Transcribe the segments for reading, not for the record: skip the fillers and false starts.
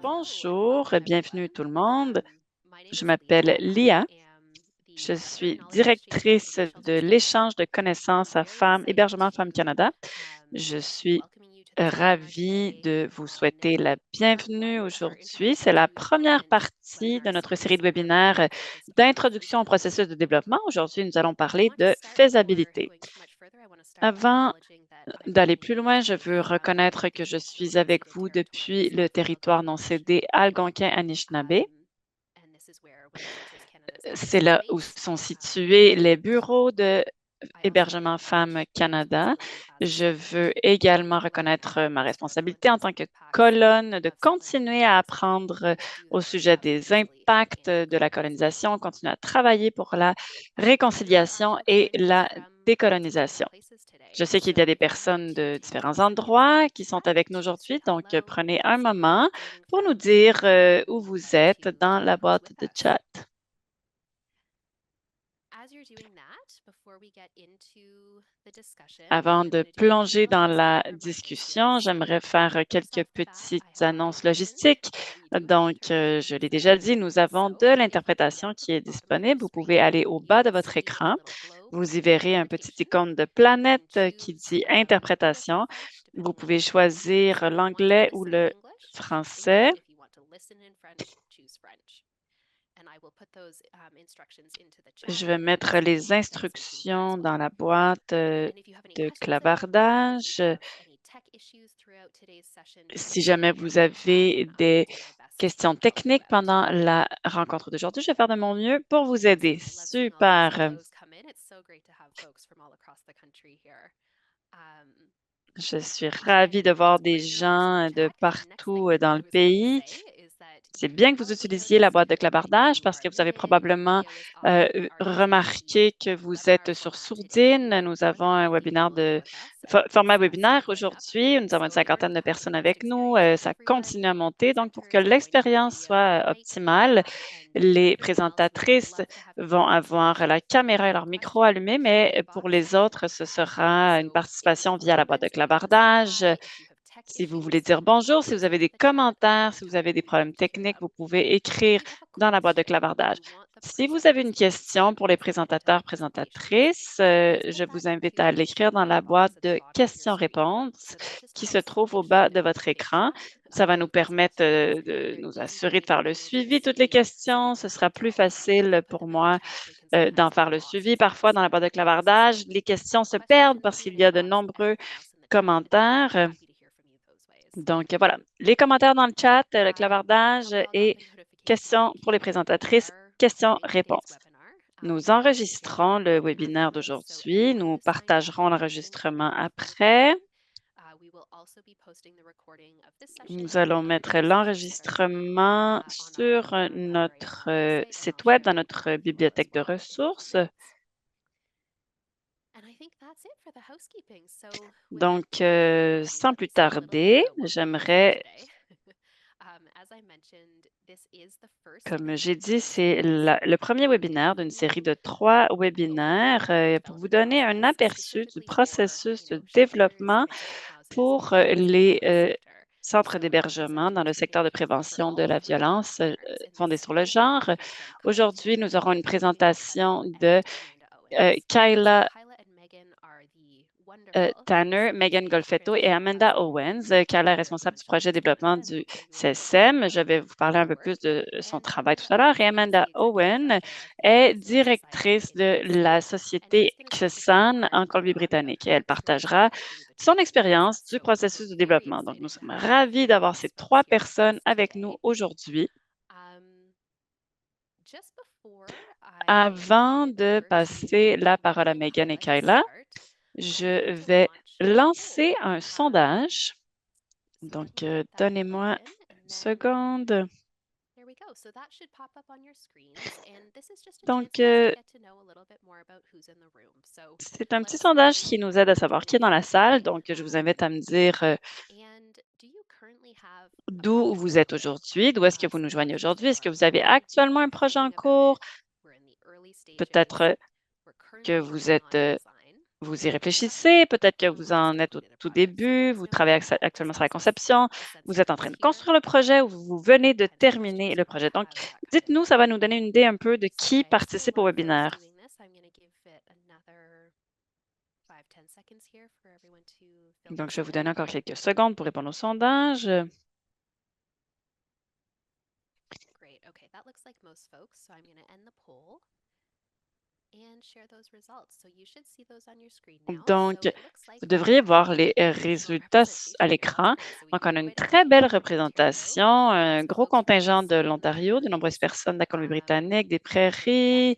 Bonjour et bienvenue tout le monde. Je m'appelle Lia. Je suis directrice de l'échange de connaissances à Femmes, Hébergement Femmes Canada. Je suis ravie de vous souhaiter la bienvenue aujourd'hui. C'est la première partie de notre série de webinaires d'introduction au processus de développement. Aujourd'hui, nous allons parler de faisabilité. Avant d'aller plus loin, je veux reconnaître que je suis avec vous depuis le territoire non cédé Algonquin-Anishinaabe. C'est là où sont situés les bureaux de Hébergement Femmes Canada. Je veux également reconnaître ma responsabilité en tant que colonne de continuer à apprendre au sujet des impacts de la colonisation, continuer à travailler pour la réconciliation et la décolonisation. Je sais qu'il y a des personnes de différents endroits qui sont avec nous aujourd'hui, donc prenez un moment pour nous dire où vous êtes dans la boîte de chat. Avant de plonger dans la discussion, j'aimerais faire quelques petites annonces logistiques. Donc, je l'ai déjà dit, nous avons de l'interprétation qui est disponible. Vous pouvez aller au bas de votre écran. Vous y verrez un petit icône de planète qui dit interprétation. Vous pouvez choisir l'anglais ou le français. Je vais mettre les instructions dans la boîte de clavardage. Si jamais vous avez des questions techniques pendant la rencontre d'aujourd'hui, je vais faire de mon mieux pour vous aider. Super. Je suis ravie de voir des gens de partout dans le pays. C'est bien que vous utilisiez la boîte de clavardage parce que vous avez probablement remarqué que vous êtes sur Sourdine. Nous avons un webinaire de format webinaire aujourd'hui. Nous avons une cinquantaine de personnes avec nous. Ça continue à monter. Donc, pour que l'expérience soit optimale, les présentatrices vont avoir la caméra et leur micro allumés, mais pour les autres, ce sera une participation via la boîte de clavardage. Si vous voulez dire bonjour, si vous avez des commentaires, si vous avez des problèmes techniques, vous pouvez écrire dans la boîte de clavardage. Si vous avez une question pour les présentateurs, présentatrices, je vous invite à l'écrire dans la boîte de questions-réponses qui se trouve au bas de votre écran. Ça va nous permettre de nous assurer de faire le suivi de toutes les questions. Ce sera plus facile pour moi d'en faire le suivi. Parfois, dans la boîte de clavardage, les questions se perdent parce qu'il y a de nombreux commentaires. Donc, voilà, les commentaires dans le chat, le clavardage et questions pour les présentatrices, questions-réponses. Nous enregistrons le webinaire d'aujourd'hui. Nous partagerons l'enregistrement après. Nous allons mettre l'enregistrement sur notre site web, dans notre bibliothèque de ressources. Donc, sans plus tarder, j'aimerais, comme j'ai dit, c'est le premier webinaire d'une série de 3 webinaires pour vous donner un aperçu du processus de développement pour les centres d'hébergement dans le secteur de prévention de la violence fondée sur le genre. Aujourd'hui, nous aurons une présentation de Kyla Tanner, Megan Golfetto et Amanda Owens, qui est la responsable du projet de développement du CSM. Je vais vous parler un peu plus de son travail tout à l'heure. Et Amanda Owen est directrice de la société XSAN en Colombie-Britannique et elle partagera son expérience du processus de développement. Donc, nous sommes ravis d'avoir ces 3 personnes avec nous aujourd'hui. Avant de passer la parole à Megan et Kyla, je vais lancer un sondage. Donc, donnez-moi une seconde. Donc, c'est un petit sondage qui nous aide à savoir qui est dans la salle. Donc, je vous invite à me dire d'où vous êtes aujourd'hui, d'où est-ce que vous nous joignez aujourd'hui. Est-ce que vous avez actuellement un projet en cours? Peut-être que vous êtes Vous y réfléchissez, peut-être que vous en êtes au tout début, vous travaillez actuellement sur la conception, vous êtes en train de construire le projet ou vous venez de terminer le projet. Donc, dites-nous, ça va nous donner une idée un peu de qui participe au webinaire. Donc, je vais vous donner encore quelques secondes pour répondre au sondage. Donc, vous devriez voir les résultats à l'écran. Donc, on a une très belle représentation, un gros contingent de l'Ontario, de nombreuses personnes de la Colombie-Britannique, des prairies,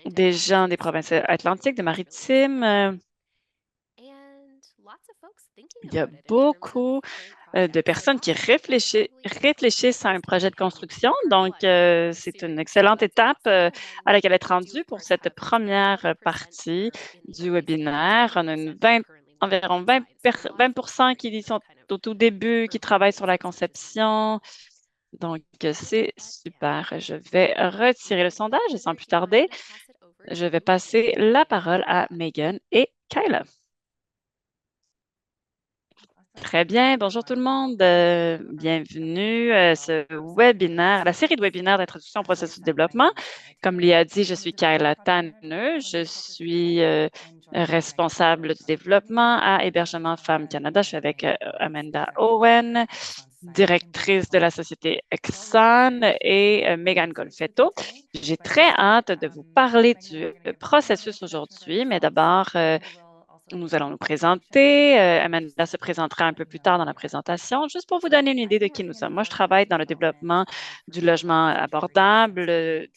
des gens des provinces atlantiques, des maritimes. Il y a beaucoup de personnes qui réfléchissent à un projet de construction. Donc, c'est une excellente étape à laquelle être rendue pour cette première partie du webinaire. On a environ 20 qui sont au tout début, qui travaillent sur la conception. Donc, c'est super. Je vais retirer le sondage et sans plus tarder, je vais passer la parole à Megan et Kyla. Très bien. Bonjour tout le monde. Bienvenue à ce webinaire, la série de webinaires d'introduction au processus de développement. Comme Lia a dit, je suis Kayla Tanner. Je suis responsable du développement à Hébergement Femmes Canada. Je suis avec Amanda Owen, directrice de la société Exxon, et Megan Golfetto. J'ai très hâte de vous parler du processus aujourd'hui, mais d'abord, nous allons nous présenter. Amanda se présentera un peu plus tard dans la présentation, juste pour vous donner une idée de qui nous sommes. Moi, je travaille dans le développement du logement abordable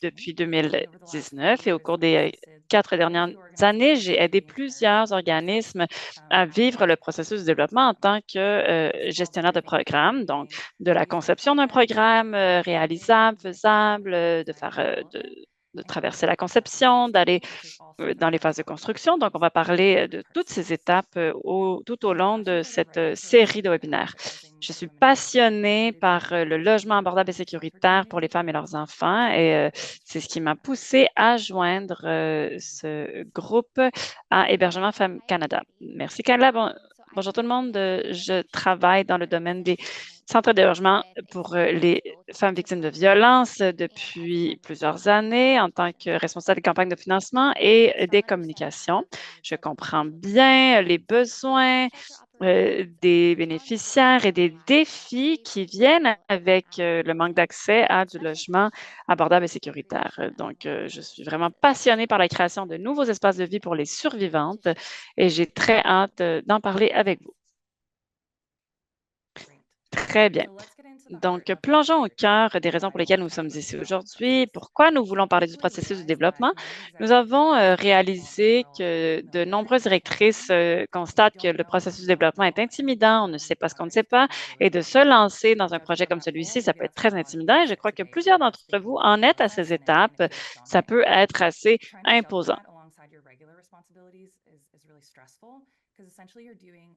depuis 2019 et au cours des 4 dernières années, j'ai aidé plusieurs organismes à vivre le processus de développement en tant que gestionnaire de programme, donc de la conception d'un programme réalisable, faisable, de traverser la conception, d'aller dans les phases de construction. Donc, on va parler de toutes ces étapes tout au long de cette série de webinaires. Je suis passionnée par le logement abordable et sécuritaire pour les femmes et leurs enfants et c'est ce qui m'a poussée à joindre ce groupe à Hébergement Femmes Canada. Merci, Carla. Bonjour tout le monde. Je travaille dans le domaine des centres d'hébergement pour les femmes victimes de violences depuis plusieurs années en tant que responsable des campagnes de financement et des communications. Je comprends bien les besoins des bénéficiaires et des défis qui viennent avec le manque d'accès à du logement abordable et sécuritaire. Donc, je suis vraiment passionnée par la création de nouveaux espaces de vie pour les survivantes et j'ai très hâte d'en parler avec vous. Très bien. Donc, plongeons au cœur des raisons pour lesquelles nous sommes ici aujourd'hui. Pourquoi nous voulons parler du processus de développement? Nous avons réalisé que de nombreuses directrices constatent que le processus de développement est intimidant, on ne sait pas ce qu'on ne sait pas, et de se lancer dans un projet comme celui-ci, ça peut être très intimidant. Et je crois que plusieurs d'entre vous en êtes à ces étapes. Ça peut être assez imposant.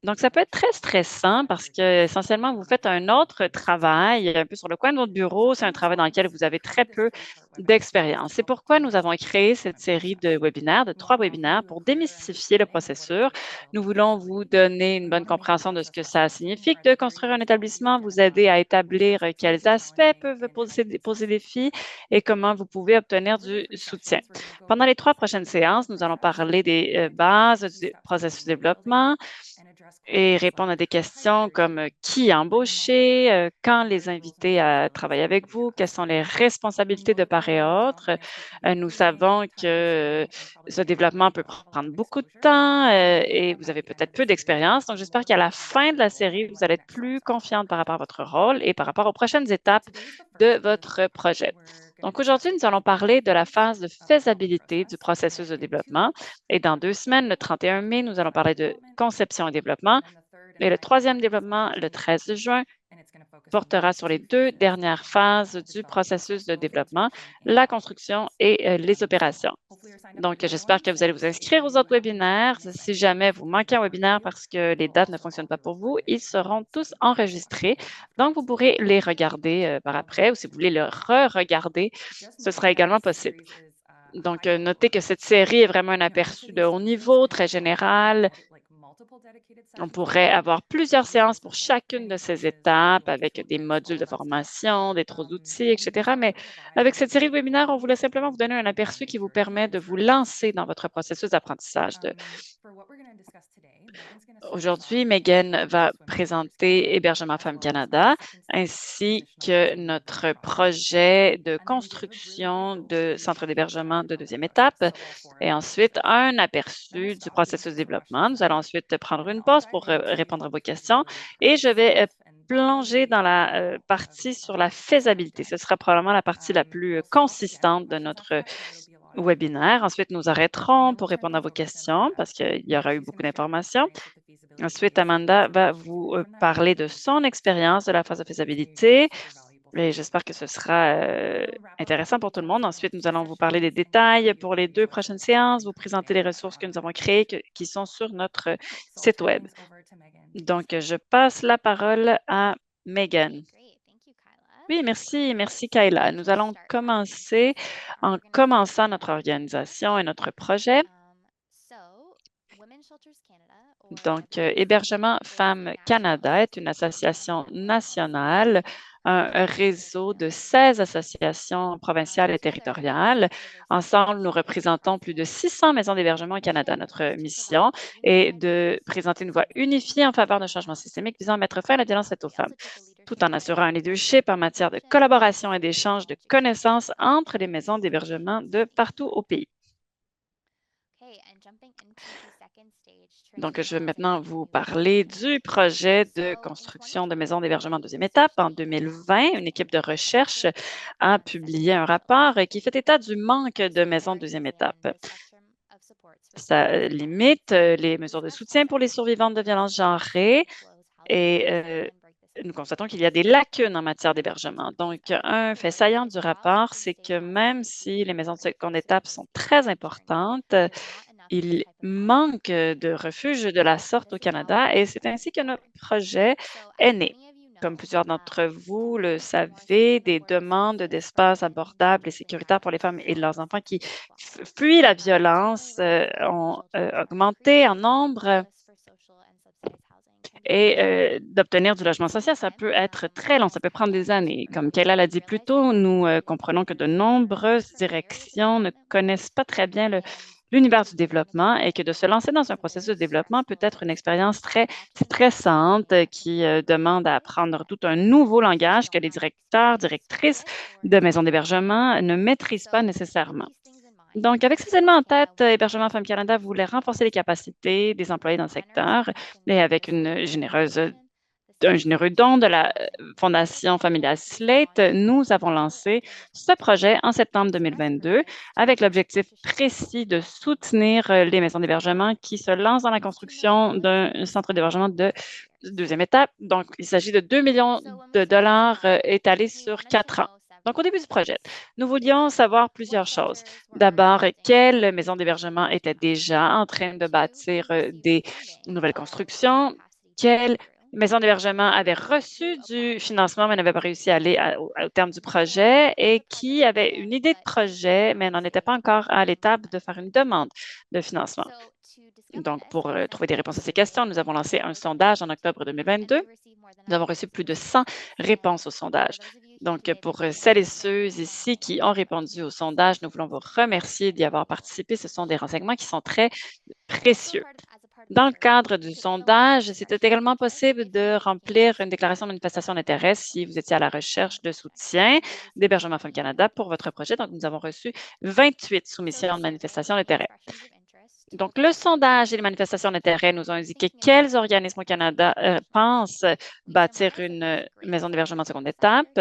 Donc, ça peut être très stressant parce que essentiellement, vous faites un autre travail un peu sur le coin de votre bureau. C'est un travail dans lequel vous avez très peu d'expérience. C'est pourquoi nous avons créé cette série de webinaires, de 3 webinaires pour démystifier le processus. Nous voulons vous donner une bonne compréhension de ce que ça signifie de construire un établissement, vous aider à établir quels aspects peuvent poser défi et comment vous pouvez obtenir du soutien. Pendant les 3 prochaines séances, nous allons parler des bases du processus de développement et répondre à des questions comme qui embaucher, quand les inviter à travailler avec vous, quelles sont les responsabilités de part et autre. Nous savons que ce développement peut prendre beaucoup de temps et vous avez peut-être peu d'expérience. Donc, j'espère qu'à la fin de la série, vous allez être plus confiante par rapport à votre rôle et par rapport aux prochaines étapes de votre projet. Donc, aujourd'hui, nous allons parler de la phase de faisabilité du processus de développement. Et dans 2 semaines, le 31 mai, nous allons parler de conception et développement. Et le troisième développement, le 13 juin, portera sur les 2 dernières phases du processus de développement, la construction et les opérations. Donc, j'espère que vous allez vous inscrire aux autres webinaires. Si jamais vous manquez un webinaire parce que les dates ne fonctionnent pas pour vous, ils seront tous enregistrés. Donc, vous pourrez les regarder par après ou si vous voulez le re-regarder, ce sera également possible. Donc, notez que cette série est vraiment un aperçu de haut niveau, très général. On pourrait avoir plusieurs séances pour chacune de ces étapes avec des modules de formation, des trous d'outils, etc. Mais avec cette série de webinaires, on voulait simplement vous donner un aperçu qui vous permet de vous lancer dans votre processus d'apprentissage. Aujourd'hui, Megan va présenter Hébergement Femmes Canada ainsi que notre projet de construction de centre d'hébergement de deuxième étape et ensuite un aperçu du processus de développement. Nous allons ensuite prendre une pause pour répondre à vos questions et je vais plonger dans la partie sur la faisabilité. Ce sera probablement la partie la plus consistante de notre webinaire. Ensuite, nous arrêterons pour répondre à vos questions parce qu'il y aura eu beaucoup d'informations. Ensuite, Amanda va vous parler de son expérience de la phase de faisabilité et j'espère que ce sera intéressant pour tout le monde. Ensuite, nous allons vous parler des détails pour les 2 prochaines séances, vous présenter les ressources que nous avons créées qui sont sur notre site Web. Donc, je passe la parole à Megan. Oui, merci, merci Kayla. Nous allons commencer en commençant notre organisation et notre projet. Donc, Hébergement Femmes Canada est une association nationale, un réseau de 16 associations provinciales et territoriales. Ensemble, nous représentons plus de 600 maisons d'hébergement au Canada. Notre mission est de présenter une voie unifiée en faveur d'un changement systémique visant à mettre fin à la violence faite aux femmes, tout en assurant un leadership en matière de collaboration et d'échange de connaissances entre les maisons d'hébergement de partout au pays. Donc, je vais maintenant vous parler du projet de construction de maisons d'hébergement deuxième étape. En 2020, une équipe de recherche a publié un rapport qui fait état du manque de maisons deuxième étape. Ça limite les mesures de soutien pour les survivantes de violences genrées et nous constatons qu'il y a des lacunes en matière d'hébergement. Donc, un fait saillant du rapport, c'est que même si les maisons de seconde étape sont très importantes, il manque de refuges de la sorte au Canada et c'est ainsi que notre projet est né. Comme plusieurs d'entre vous le savez, des demandes d'espaces abordables et sécuritaires pour les femmes et leurs enfants qui fuient la violence ont augmenté en nombre. Et d'obtenir du logement social, ça peut être très long, ça peut prendre des années. Comme Kayla l'a dit plus tôt, nous comprenons que de nombreuses directions ne connaissent pas très bien l'univers du développement et que de se lancer dans un processus de développement peut être une expérience très stressante qui demande à apprendre tout un nouveau langage que les directeurs, directrices de maisons d'hébergement ne maîtrisent pas nécessairement. Donc, avec ces éléments en tête, Hébergement Femmes Canada voulait renforcer les capacités des employés dans le secteur et avec un généreux don de la Fondation Familiale Slate, nous avons lancé ce projet en septembre 2022 avec l'objectif précis de soutenir les maisons d'hébergement qui se lancent dans la construction d'un centre d'hébergement de deuxième étape. Donc, il s'agit de 2 millions de dollars étalés sur 4 ans. Donc, au début du projet, nous voulions savoir plusieurs choses. D'abord, quelles maisons d'hébergement étaient déjà en train de bâtir des nouvelles constructions? Quelles maisons d'hébergement avaient reçu du financement, mais n'avaient pas réussi à aller au terme du projet et qui avaient une idée de projet, mais n'en étaient pas encore à l'étape de faire une demande de financement? Donc, pour trouver des réponses à ces questions, nous avons lancé un sondage en octobre 2022. Nous avons reçu plus de 100 réponses au sondage. Donc, pour celles et ceux ici qui ont répondu au sondage, nous voulons vous remercier d'y avoir participé. Ce sont des renseignements qui sont très précieux. Dans le cadre du sondage, c'était également possible de remplir une déclaration de manifestation d'intérêt si vous étiez à la recherche de soutien d'Hébergement Femmes Canada pour votre projet. Donc, nous avons reçu 28 soumissions de manifestation d'intérêt. Donc, le sondage et les manifestations d'intérêt nous ont indiqué quels organismes au Canada pensent bâtir une maison d'hébergement de seconde étape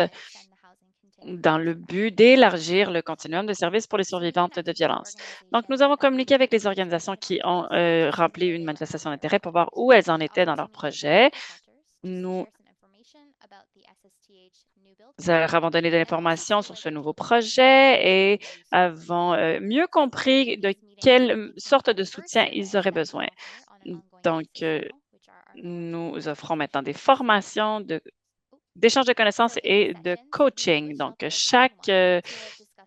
dans le but d'élargir le continuum de services pour les survivantes de violences. Donc, nous avons communiqué avec les organisations qui ont rempli une manifestation d'intérêt pour voir où elles en étaient dans leur projet. Nous avons donné de l'information sur ce nouveau projet et avons mieux compris de quelle sorte de soutien ils auraient besoin. Donc, nous offrons maintenant des formations d'échange de connaissances et de coaching. Donc, chaque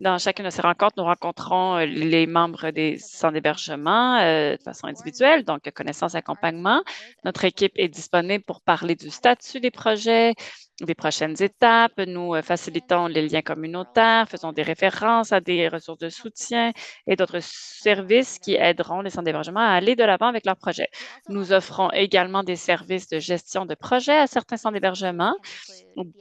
Dans chacune de ces rencontres, nous rencontrons les membres des centres d'hébergement de façon individuelle, donc connaissance, accompagnement. Notre équipe est disponible pour parler du statut des projets, des prochaines étapes. Nous facilitons les liens communautaires, faisons des références à des ressources de soutien et d'autres services qui aideront les centres d'hébergement à aller de l'avant avec leurs projets. Nous offrons également des services de gestion de projet à certains centres d'hébergement.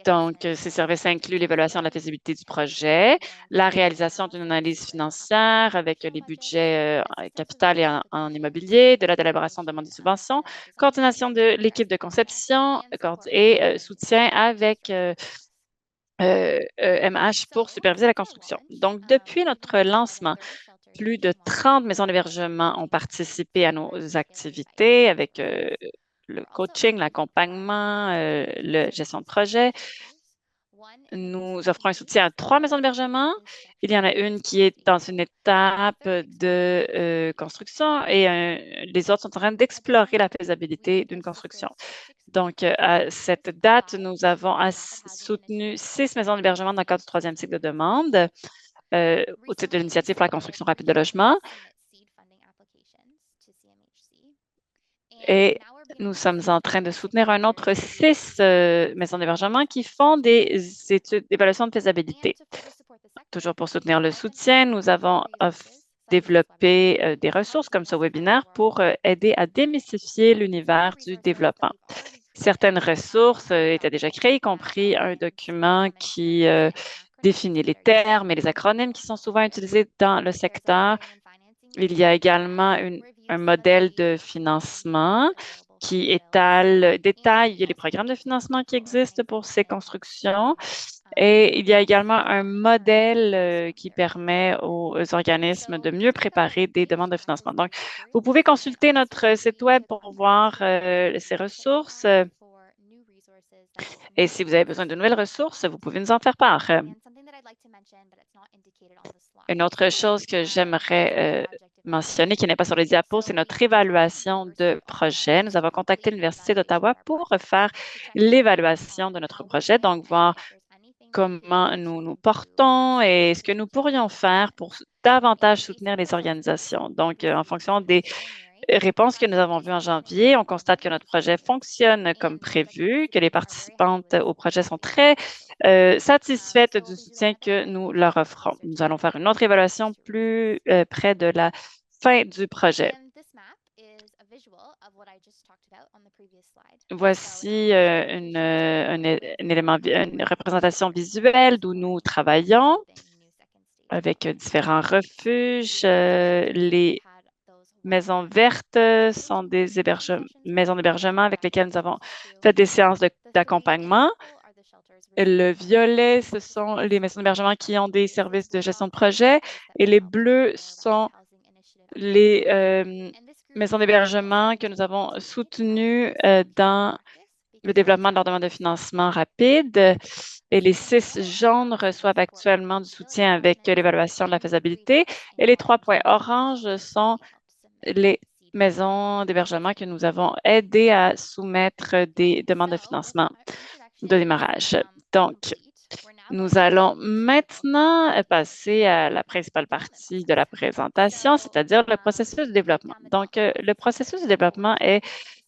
Donc, ces services incluent l'évaluation de la faisabilité du projet, la réalisation d'une analyse financière avec les budgets capital et en immobilier, de l'aide à l'élaboration de demandes de subventions, coordination de l'équipe de conception et soutien avec MH pour superviser la construction. Donc, depuis notre lancement, plus de 30 maisons d'hébergement ont participé à nos activités avec le coaching, l'accompagnement, la gestion de projet. Nous offrons un soutien à 3 maisons d'hébergement. Il y en a une qui est dans une étape de construction et les autres sont en train d'explorer la faisabilité d'une construction. Donc, à cette date, nous avons soutenu 6 maisons d'hébergement dans le cadre du 3e cycle de demande au titre de l'initiative pour la construction rapide de logements. Et nous sommes en train de soutenir un autre 6 maisons d'hébergement qui font des études d'évaluation de faisabilité. Toujours pour soutenir le soutien, nous avons développé des ressources comme ce webinaire pour aider à démystifier l'univers du développement. Certaines ressources étaient déjà créées, y compris un document qui définit les termes et les acronymes qui sont souvent utilisés dans le secteur. Il y a également un modèle de financement qui détaille les programmes de financement qui existent pour ces constructions. Et il y a également un modèle qui permet aux organismes de mieux préparer des demandes de financement. Donc, vous pouvez consulter notre site Web pour voir ces ressources. Et si vous avez besoin de nouvelles ressources, vous pouvez nous en faire part. Une autre chose que j'aimerais mentionner qui n'est pas sur les diapos, c'est notre évaluation de projet. Nous avons contacté l'Université d'Ottawa pour faire l'évaluation de notre projet, donc voir comment nous nous portons et ce que nous pourrions faire pour davantage soutenir les organisations. Donc, en fonction des réponses que nous avons vues en janvier, on constate que notre projet fonctionne comme prévu, que les participantes au projet sont très satisfaites du soutien que nous leur offrons. Nous allons faire une autre évaluation plus près de la fin du projet. Voici une représentation visuelle d'où nous travaillons avec différents refuges. Les maisons vertes sont des maisons d'hébergement avec lesquelles nous avons fait des séances d'accompagnement. Le violet, ce sont les maisons d'hébergement qui ont des services de gestion de projet et les bleus sont les maisons d'hébergement que nous avons soutenues dans le développement de leur demande de financement rapide. Et les 6 jaunes reçoivent actuellement du soutien avec l'évaluation de la faisabilité. Et les 3 points oranges sont les maisons d'hébergement que nous avons aidées à soumettre des demandes de financement de démarrage. Donc, nous allons maintenant passer à la principale partie de la présentation, c'est-à-dire le processus de développement. Donc, le processus de développement est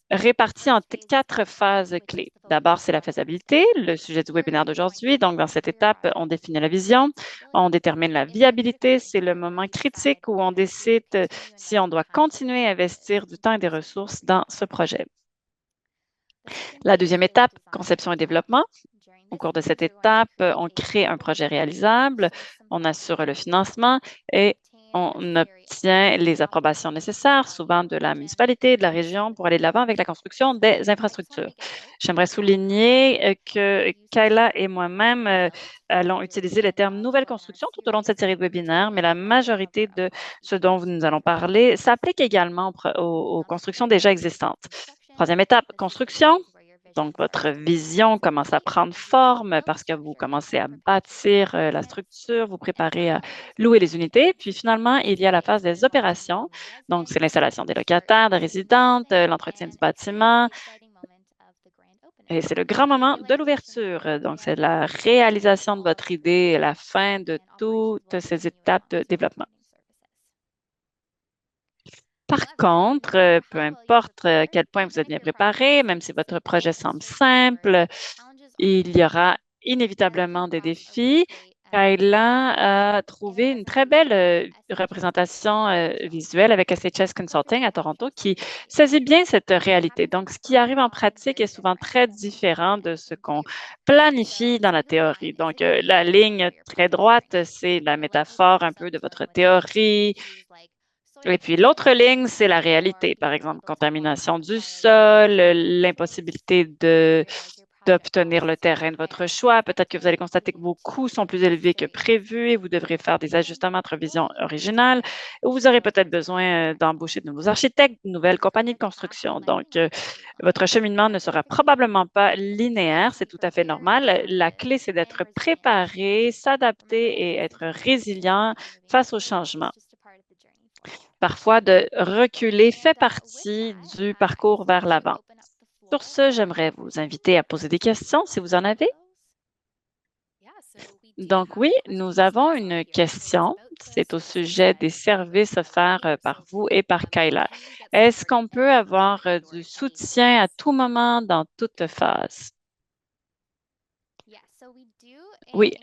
réparti en 4 phases clés. D'abord, c'est la faisabilité, le sujet du webinaire d'aujourd'hui. Donc, dans cette étape, on définit la vision, on détermine la viabilité. C'est le moment critique où on décide si on doit continuer à investir du temps et des ressources dans ce projet. La deuxième étape, conception et développement. Au cours de cette étape, on crée un projet réalisable, on assure le financement et on obtient les approbations nécessaires, souvent de la municipalité, de la région, pour aller de l'avant avec la construction des infrastructures. J'aimerais souligner que Kayla et moi-même allons utiliser le terme nouvelle construction tout au long de cette série de webinaires, mais la majorité de ce dont nous allons parler s'applique également aux constructions déjà existantes. Troisième étape, construction. Donc, votre vision commence à prendre forme parce que vous commencez à bâtir la structure, vous préparez à louer les unités. Puis finalement, il y a la phase des opérations. Donc, c'est l'installation des locataires, des résidentes, l'entretien du bâtiment Et c'est le grand moment de l'ouverture. Donc, c'est la réalisation de votre idée et la fin de toutes ces étapes de développement. Par contre, peu importe à quel point vous êtes bien préparé, même si votre projet semble simple, il y aura inévitablement des défis. Kayla a trouvé une très belle représentation visuelle avec SHS Consulting à Toronto qui saisit bien cette réalité. Donc, ce qui arrive en pratique est souvent très différent de ce qu'on planifie dans la théorie. Donc, la ligne très droite, c'est la métaphore un peu de votre théorie. Et puis l'autre ligne, c'est la réalité. Par exemple, contamination du sol, l'impossibilité d'obtenir le terrain de votre choix. Peut-être que vous allez constater que vos coûts sont plus élevés que prévu et vous devrez faire des ajustements à votre vision originale. Ou vous aurez peut-être besoin d'embaucher de nouveaux architectes, de nouvelles compagnies de construction. Donc, votre cheminement ne sera probablement pas linéaire. C'est tout à fait normal. La clé, c'est d'être préparé, s'adapter et être résilient face aux changements. Parfois, de reculer fait partie du parcours vers l'avant. Sur ce, j'aimerais vous inviter à poser des questions si vous en avez. Donc oui, nous avons une question. C'est au sujet des services offerts par vous et par Kayla. Est-ce qu'on peut avoir du soutien à tout moment dans toute phase? Oui,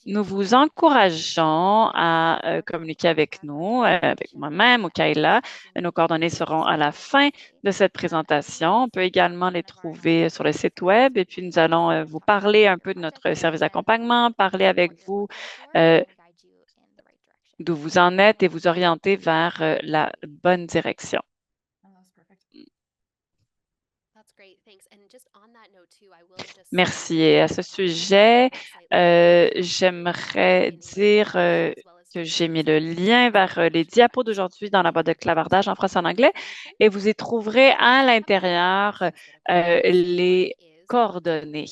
nous vous encourageons à communiquer avec nous, avec moi-même ou Kayla. Nos coordonnées seront à la fin de cette présentation. On peut également les trouver sur le site Web et puis nous allons vous parler un peu de notre service d'accompagnement, parler avec vous euh, d'où vous en êtes et vous orienter vers la bonne direction. Merci. Et à ce sujet, j'aimerais dire que j'ai mis le lien vers les diapos d'aujourd'hui dans la boîte de clavardage en français et en anglais et vous y trouverez à l'intérieur les coordonnées.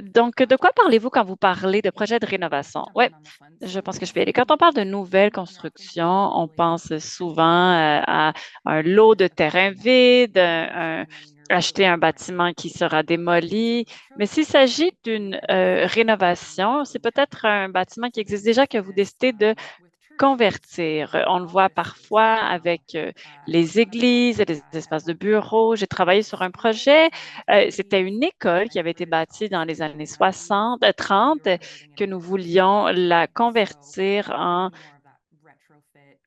Donc, de quoi parlez-vous quand vous parlez de projet de rénovation? Oui, je pense que je peux y aller. Quand on parle de nouvelles constructions, on pense souvent à un lot de terrain vide, acheter un bâtiment qui sera démoli. Mais s'il s'agit d'une rénovation, c'est peut-être un bâtiment qui existe déjà que vous décidez de convertir. On le voit parfois avec les églises, les espaces de bureaux. J'ai travaillé sur un projet. C'était une école qui avait été bâtie dans les années 60, 30, que nous voulions la convertir en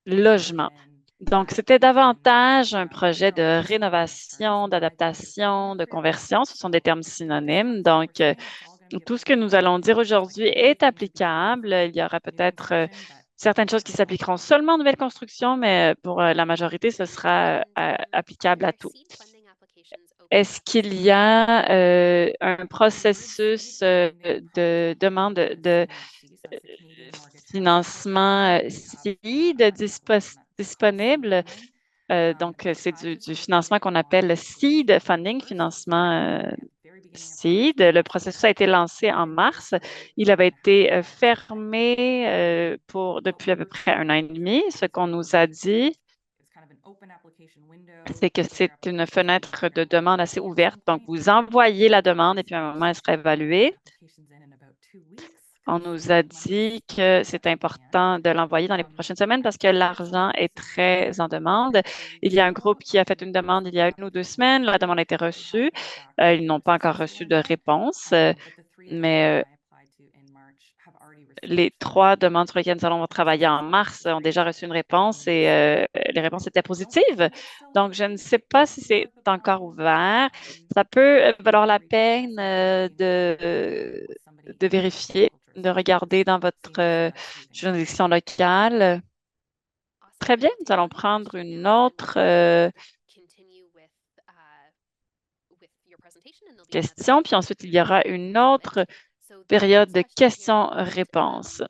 logement. Donc, c'était davantage un projet de rénovation, d'adaptation, de conversion. Ce sont des termes synonymes. Donc, tout ce que nous allons dire aujourd'hui est applicable. Il y aura peut-être certaines choses qui s'appliqueront seulement aux nouvelles constructions, mais pour la majorité, ce sera applicable à tout. Est-ce qu'il y a un processus de demande de financement CID disponible? Donc, c'est du financement qu'on appelle seed funding, financement seed. Le processus a été lancé en mars. Il avait été fermé depuis à peu près un an et demi. Ce qu'on nous a dit, c'est que c'est une fenêtre de demande assez ouverte. Donc, vous envoyez la demande et puis à un moment, elle sera évaluée. On nous a dit que c'est important de l'envoyer dans les prochaines semaines parce que l'argent est très en demande. Il y a un groupe qui a fait une demande il y a 1 ou 2 semaines. La demande a été reçue. Ils n'ont pas encore reçu de réponse, mais les 3 demandes sur lesquelles nous allons travailler en mars ont déjà reçu une réponse et les réponses étaient positives. Donc, je ne sais pas si c'est encore ouvert. Ça peut valoir la peine de vérifier, de regarder dans votre juridiction locale. Très bien, nous allons prendre une autre question, puis ensuite il y aura une autre période de questions-réponses.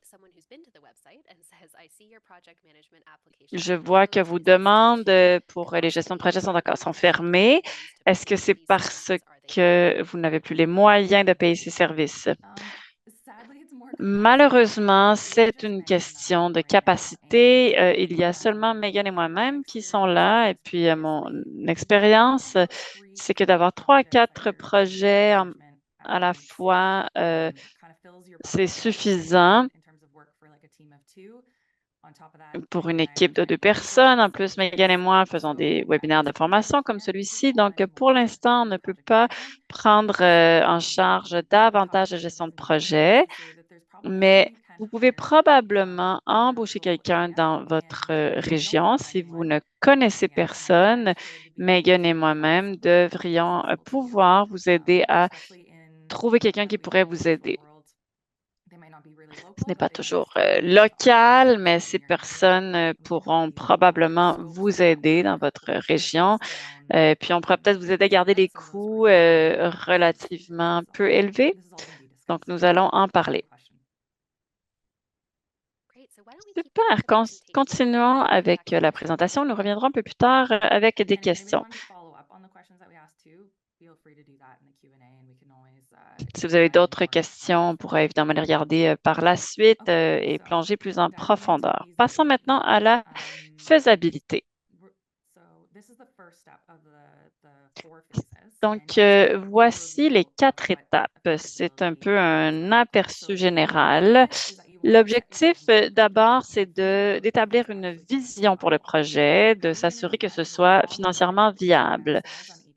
Je vois que vos demandes pour les gestions de projet sont fermées. Est-ce que c'est parce que vous n'avez plus les moyens de payer ces services? Malheureusement, c'est une question de capacité. Il y a seulement Megan et moi-même qui sont là. Et puis, mon expérience, c'est que d'avoir trois à quatre projets à la fois, c'est suffisant pour une équipe de deux personnes. En plus, Megan et moi faisons des webinaires de formation comme celui-ci. Donc, pour l'instant, on ne peut pas prendre en charge davantage de gestion de projet, mais vous pouvez probablement embaucher quelqu'un dans votre région si vous ne connaissez personne. Megan et moi-même devrions pouvoir vous aider à trouver quelqu'un qui pourrait vous aider. Ce n'est pas toujours local, mais ces personnes pourront probablement vous aider dans votre région. Puis, on pourrait peut-être vous aider à garder des coûts relativement peu élevés. Donc, nous allons en parler. Super. Continuons avec la présentation. Nous reviendrons un peu plus tard avec des questions. Si vous avez d'autres questions, on pourra évidemment les regarder par la suite et plonger plus en profondeur. Passons maintenant à la faisabilité. Donc, voici les quatre étapes. C'est un peu un aperçu général. L'objectif, d'abord, c'est d'établir une vision pour le projet, de s'assurer que ce soit financièrement viable.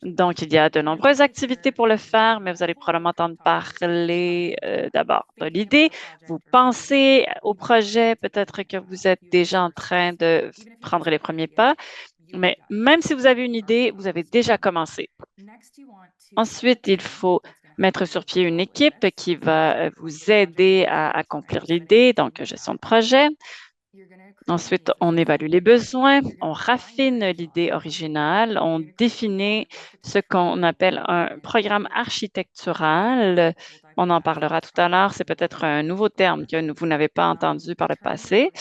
Donc, il y a de nombreuses activités pour le faire, mais vous allez probablement entendre parler d'abord de l'idée. Vous pensez au projet, peut-être que vous êtes déjà en train de prendre les premiers pas, mais même si vous avez une idée, vous avez déjà commencé. Ensuite, il faut mettre sur pied une équipe qui va vous aider à accomplir l'idée, donc gestion de projet. Ensuite, on évalue les besoins, on raffine l'idée originale, on définit ce qu'on appelle un programme architectural. On en parlera tout à l'heure. C'est peut-être un nouveau terme que vous n'avez pas entendu par le passé.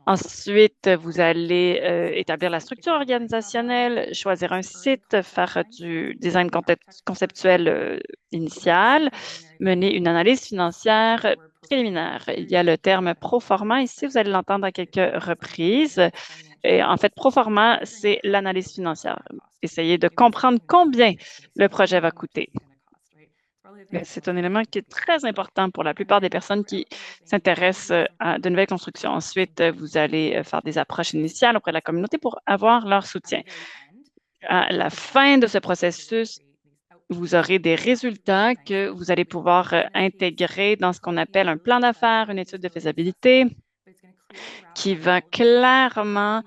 Ensuite, vous allez établir la structure organisationnelle, choisir un site, faire du design conceptuel initial, mener une analyse financière préliminaire. Il y a le terme pro forma ici, vous allez l'entendre à quelques reprises. Et en fait, pro forma, c'est l'analyse financière. Essayez de comprendre combien le projet va coûter. C'est un élément qui est très important pour la plupart des personnes qui s'intéressent à de nouvelles constructions. Ensuite, vous allez faire des approches initiales auprès de la communauté pour avoir leur soutien. À la fin de ce processus, vous aurez des résultats que vous allez pouvoir intégrer dans ce qu'on appelle un plan d'affaires, une étude de faisabilité qui va clairement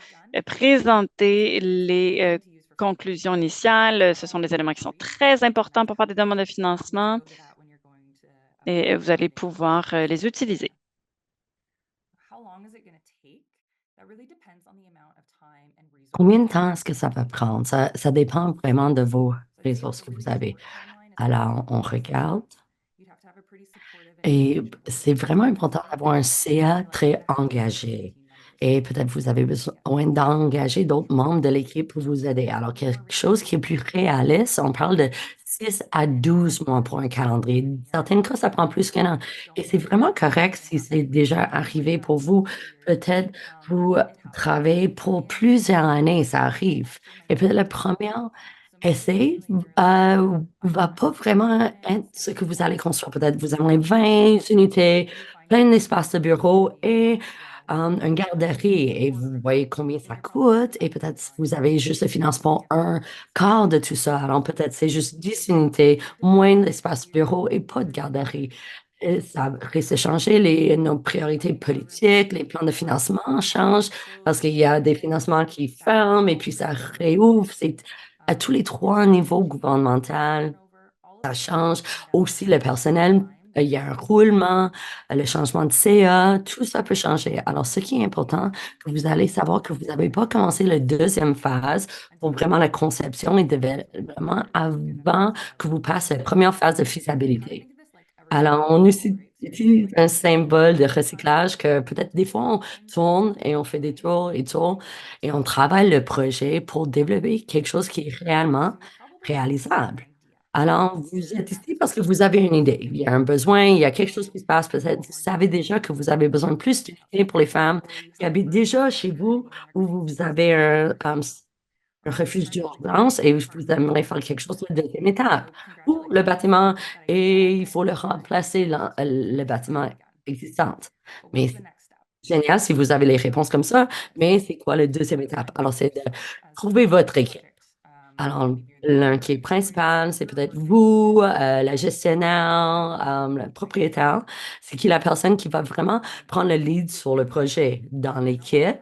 présenter les conclusions initiales. Ce sont des éléments qui sont très importants pour faire des demandes de financement et vous allez pouvoir les utiliser. Combien de temps est-ce que ça va prendre? Ça dépend vraiment de vos ressources que vous avez. Alors, on regarde et c'est vraiment important d'avoir un CA très engagé. Et peut-être vous avez besoin d'engager d'autres membres de l'équipe pour vous aider. Alors, quelque chose qui est plus réaliste, on parle de 6 à 12 mois pour un calendrier. Dans certains cas, ça prend plus qu'un an. Et c'est vraiment correct si c'est déjà arrivé pour vous. Peut-être vous travaillez pour plusieurs années, ça arrive. Et peut-être la première essai va pas vraiment être ce que vous allez construire. Peut-être vous aurez 20 unités, plein d'espace de bureau et une garderie. Et vous voyez combien ça coûte. Et peut-être vous avez juste le financement un quart de tout ça. Alors peut-être c'est juste 10 unités, moins d'espace bureau et pas de garderie. Et ça risque de changer nos priorités politiques, les plans de financement changent parce qu'il y a des financements qui ferment et puis ça réouvre. C'est à tous les trois niveaux gouvernemental, ça change. Aussi, le personnel, il y a un roulement, le changement de CA, tout ça peut changer. Alors, ce qui est important, que vous allez savoir que vous n'avez pas commencé la deuxième phase pour vraiment la conception et vraiment avant que vous passiez la première phase de faisabilité. Alors, on utilise un symbole de recyclage que peut-être des fois on tourne et on fait des tours et tours et on travaille le projet pour développer quelque chose qui est réellement réalisable. Alors, vous êtes ici parce que vous avez une idée. Il y a un besoin, il y a quelque chose qui se passe. Peut-être vous savez déjà que vous avez besoin de plus d'unités pour les femmes qui habitent déjà chez vous ou vous avez un refuge d'urgence et vous aimeriez faire quelque chose de la deuxième étape. Ou le bâtiment et il faut le remplacer, le bâtiment existant. Mais c'est génial si vous avez les réponses comme ça, mais c'est quoi la deuxième étape? Alors, c'est de trouver votre équipe. Alors, l'un qui est principal, c'est peut-être vous, la gestionnaire, le propriétaire. C'est qui la personne qui va vraiment prendre le lead sur le projet dans l'équipe.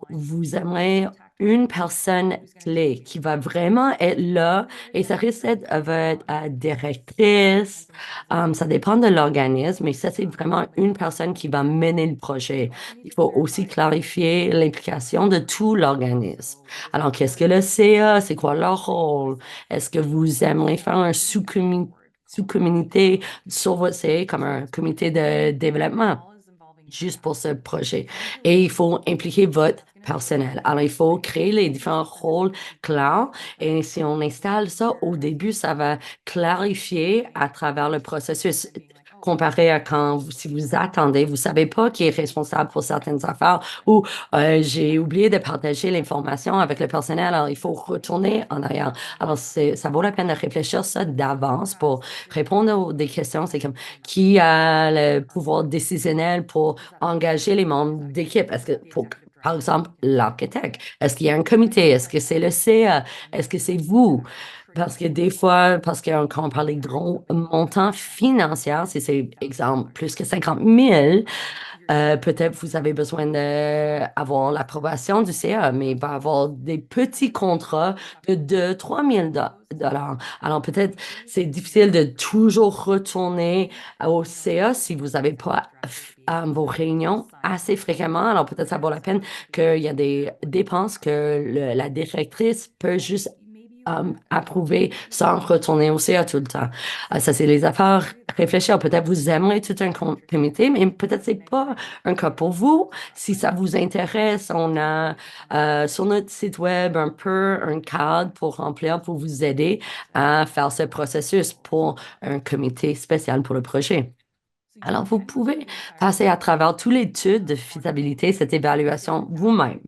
Vous aimeriez une personne clé qui va vraiment être là et ça risque d'être votre directrice. Ça dépend de l'organisme, mais ça, c'est vraiment une personne qui va mener le projet. Il faut aussi clarifier l'implication de tout l'organisme. Alors, qu'est-ce que le CA? C'est quoi leur rôle? Est-ce que vous aimeriez faire un sous-communauté sur votre CA comme un comité de développement? Juste pour ce projet. Et il faut impliquer votre personnel. Alors, il faut créer les différents rôles clairs. Et si on installe ça au début, ça va clarifier à travers le processus. Comparé à quand, si vous attendez, vous savez pas qui est responsable pour certaines affaires ou j'ai oublié de partager l'information avec le personnel, alors il faut retourner en arrière. Alors, ça vaut la peine de réfléchir ça d'avance pour répondre aux des questions. C'est comme qui a le pouvoir décisionnel pour engager les membres d'équipe? Est-ce que, par exemple, l'architecte, est-ce qu'il y a un comité? Est-ce que c'est le CA? Est-ce que c'est vous? Parce que des fois, parce que quand on parle des gros montants financiers, si c'est, exemple, plus que 50 000, peut-être vous avez besoin d'avoir l'approbation du CA, mais il va y avoir des petits contrats de 2 000 à 3 000 dollars. Alors peut-être c'est difficile de toujours retourner au CA si vous n'avez pas vos réunions assez fréquemment. Alors peut-être ça vaut la peine qu'il y a des dépenses que la directrice peut juste approuver sans retourner au CA tout le temps. Ça, c'est les affaires réfléchir. Peut-être vous aimeriez tout un comité, mais peut-être c'est pas un cas pour vous. Si ça vous intéresse, on a sur notre site web un peu un cadre pour remplir, pour vous aider à faire ce processus pour un comité spécial pour le projet. Alors, vous pouvez passer à travers toute l'étude de faisabilité, cette évaluation vous-même.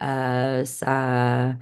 Ça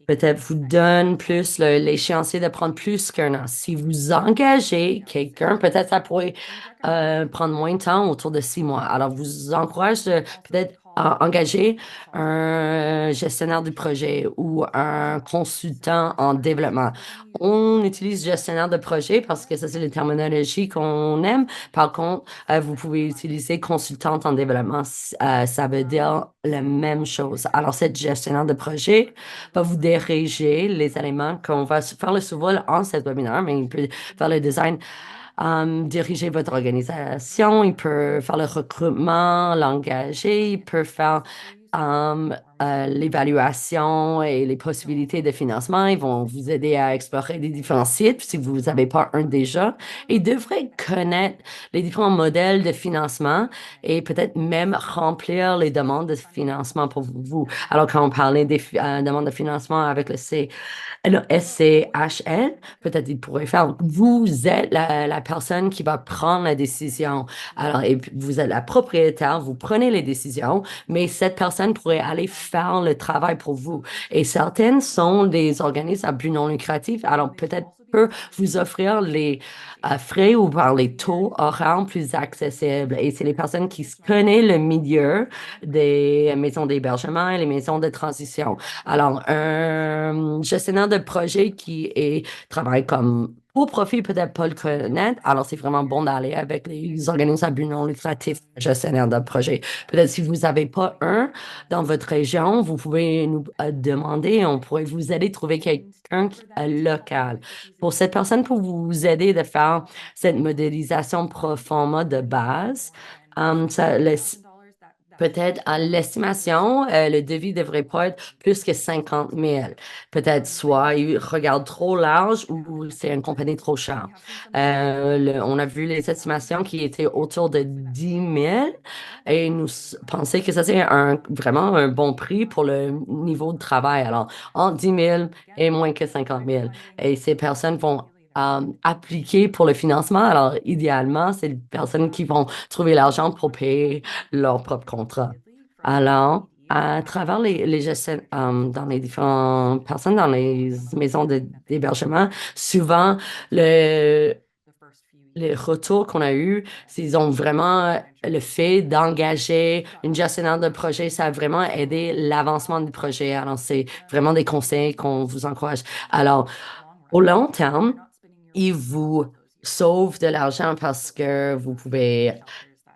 peut-être vous donne plus l'échéancier de prendre plus qu'un an. Si vous engagez quelqu'un, peut-être ça pourrait prendre moins de temps, autour de 6 mois. Alors, vous encourage de peut-être engager un gestionnaire du projet ou un consultant en développement. On utilise gestionnaire de projet parce que ça, c'est les terminologies qu'on aime. Par contre, vous pouvez utiliser consultante en développement. Ça veut dire la même chose. Alors, cette gestionnaire de projet va vous diriger les éléments qu'on va faire le survol en cette webinaire, mais il peut faire le design, diriger votre organisation, il peut faire le recrutement, l'engager, il peut faire l'évaluation et les possibilités de financement. Ils vont vous aider à explorer les différents sites si vous n'avez pas un déjà. Ils devraient connaître les différents modèles de financement et peut-être même remplir les demandes de financement pour vous. Alors, quand on parlait des demandes de financement avec le SCHL, peut-être il pourrait faire, vous êtes la personne qui va prendre la décision. Alors, et puis, vous êtes la propriétaire, vous prenez les décisions, mais cette personne pourrait aller faire le travail pour vous. Et certaines sont des organismes à but non lucratif, alors peut-être peut vous offrir les frais ou par les taux horaires plus accessibles. Et c'est les personnes qui connaissent le milieu des maisons d'hébergement et les maisons de transition. Alors, un gestionnaire de projet travaille comme pour profit, peut-être pas le connaître. Alors, c'est vraiment bon d'aller avec les organismes à but non lucratif gestionnaires de projet. Peut-être si vous n'avez pas un dans votre région, vous pouvez nous demander, on pourrait vous aider à trouver quelqu'un local. Pour cette personne, pour vous aider de faire cette modélisation pro forma de base, ça, peut-être à l'estimation, le devis devrait pas être plus que 50 000. Peut-être soit il regarde trop large ou c'est une compagnie trop chère. On a vu les estimations qui étaient autour de 10 000 et nous pensons que ça c'est vraiment un bon prix pour le niveau de travail. Alors, entre 10 000 et moins que 50 000. Et ces personnes vont appliquer pour le financement. Alors, idéalement, c'est les personnes qui vont trouver l'argent pour payer leur propre contrat. Alors, à travers les gestions, dans les différentes personnes dans les maisons d'hébergement, souvent, le, les retours qu'on a eus, c'est ils ont vraiment le fait d'engager une gestionnaire de projet, ça a vraiment aidé l'avancement du projet. Alors, c'est vraiment des conseils qu'on vous encourage. Alors, au long terme, ils vous sauvent de l'argent parce que vous pouvez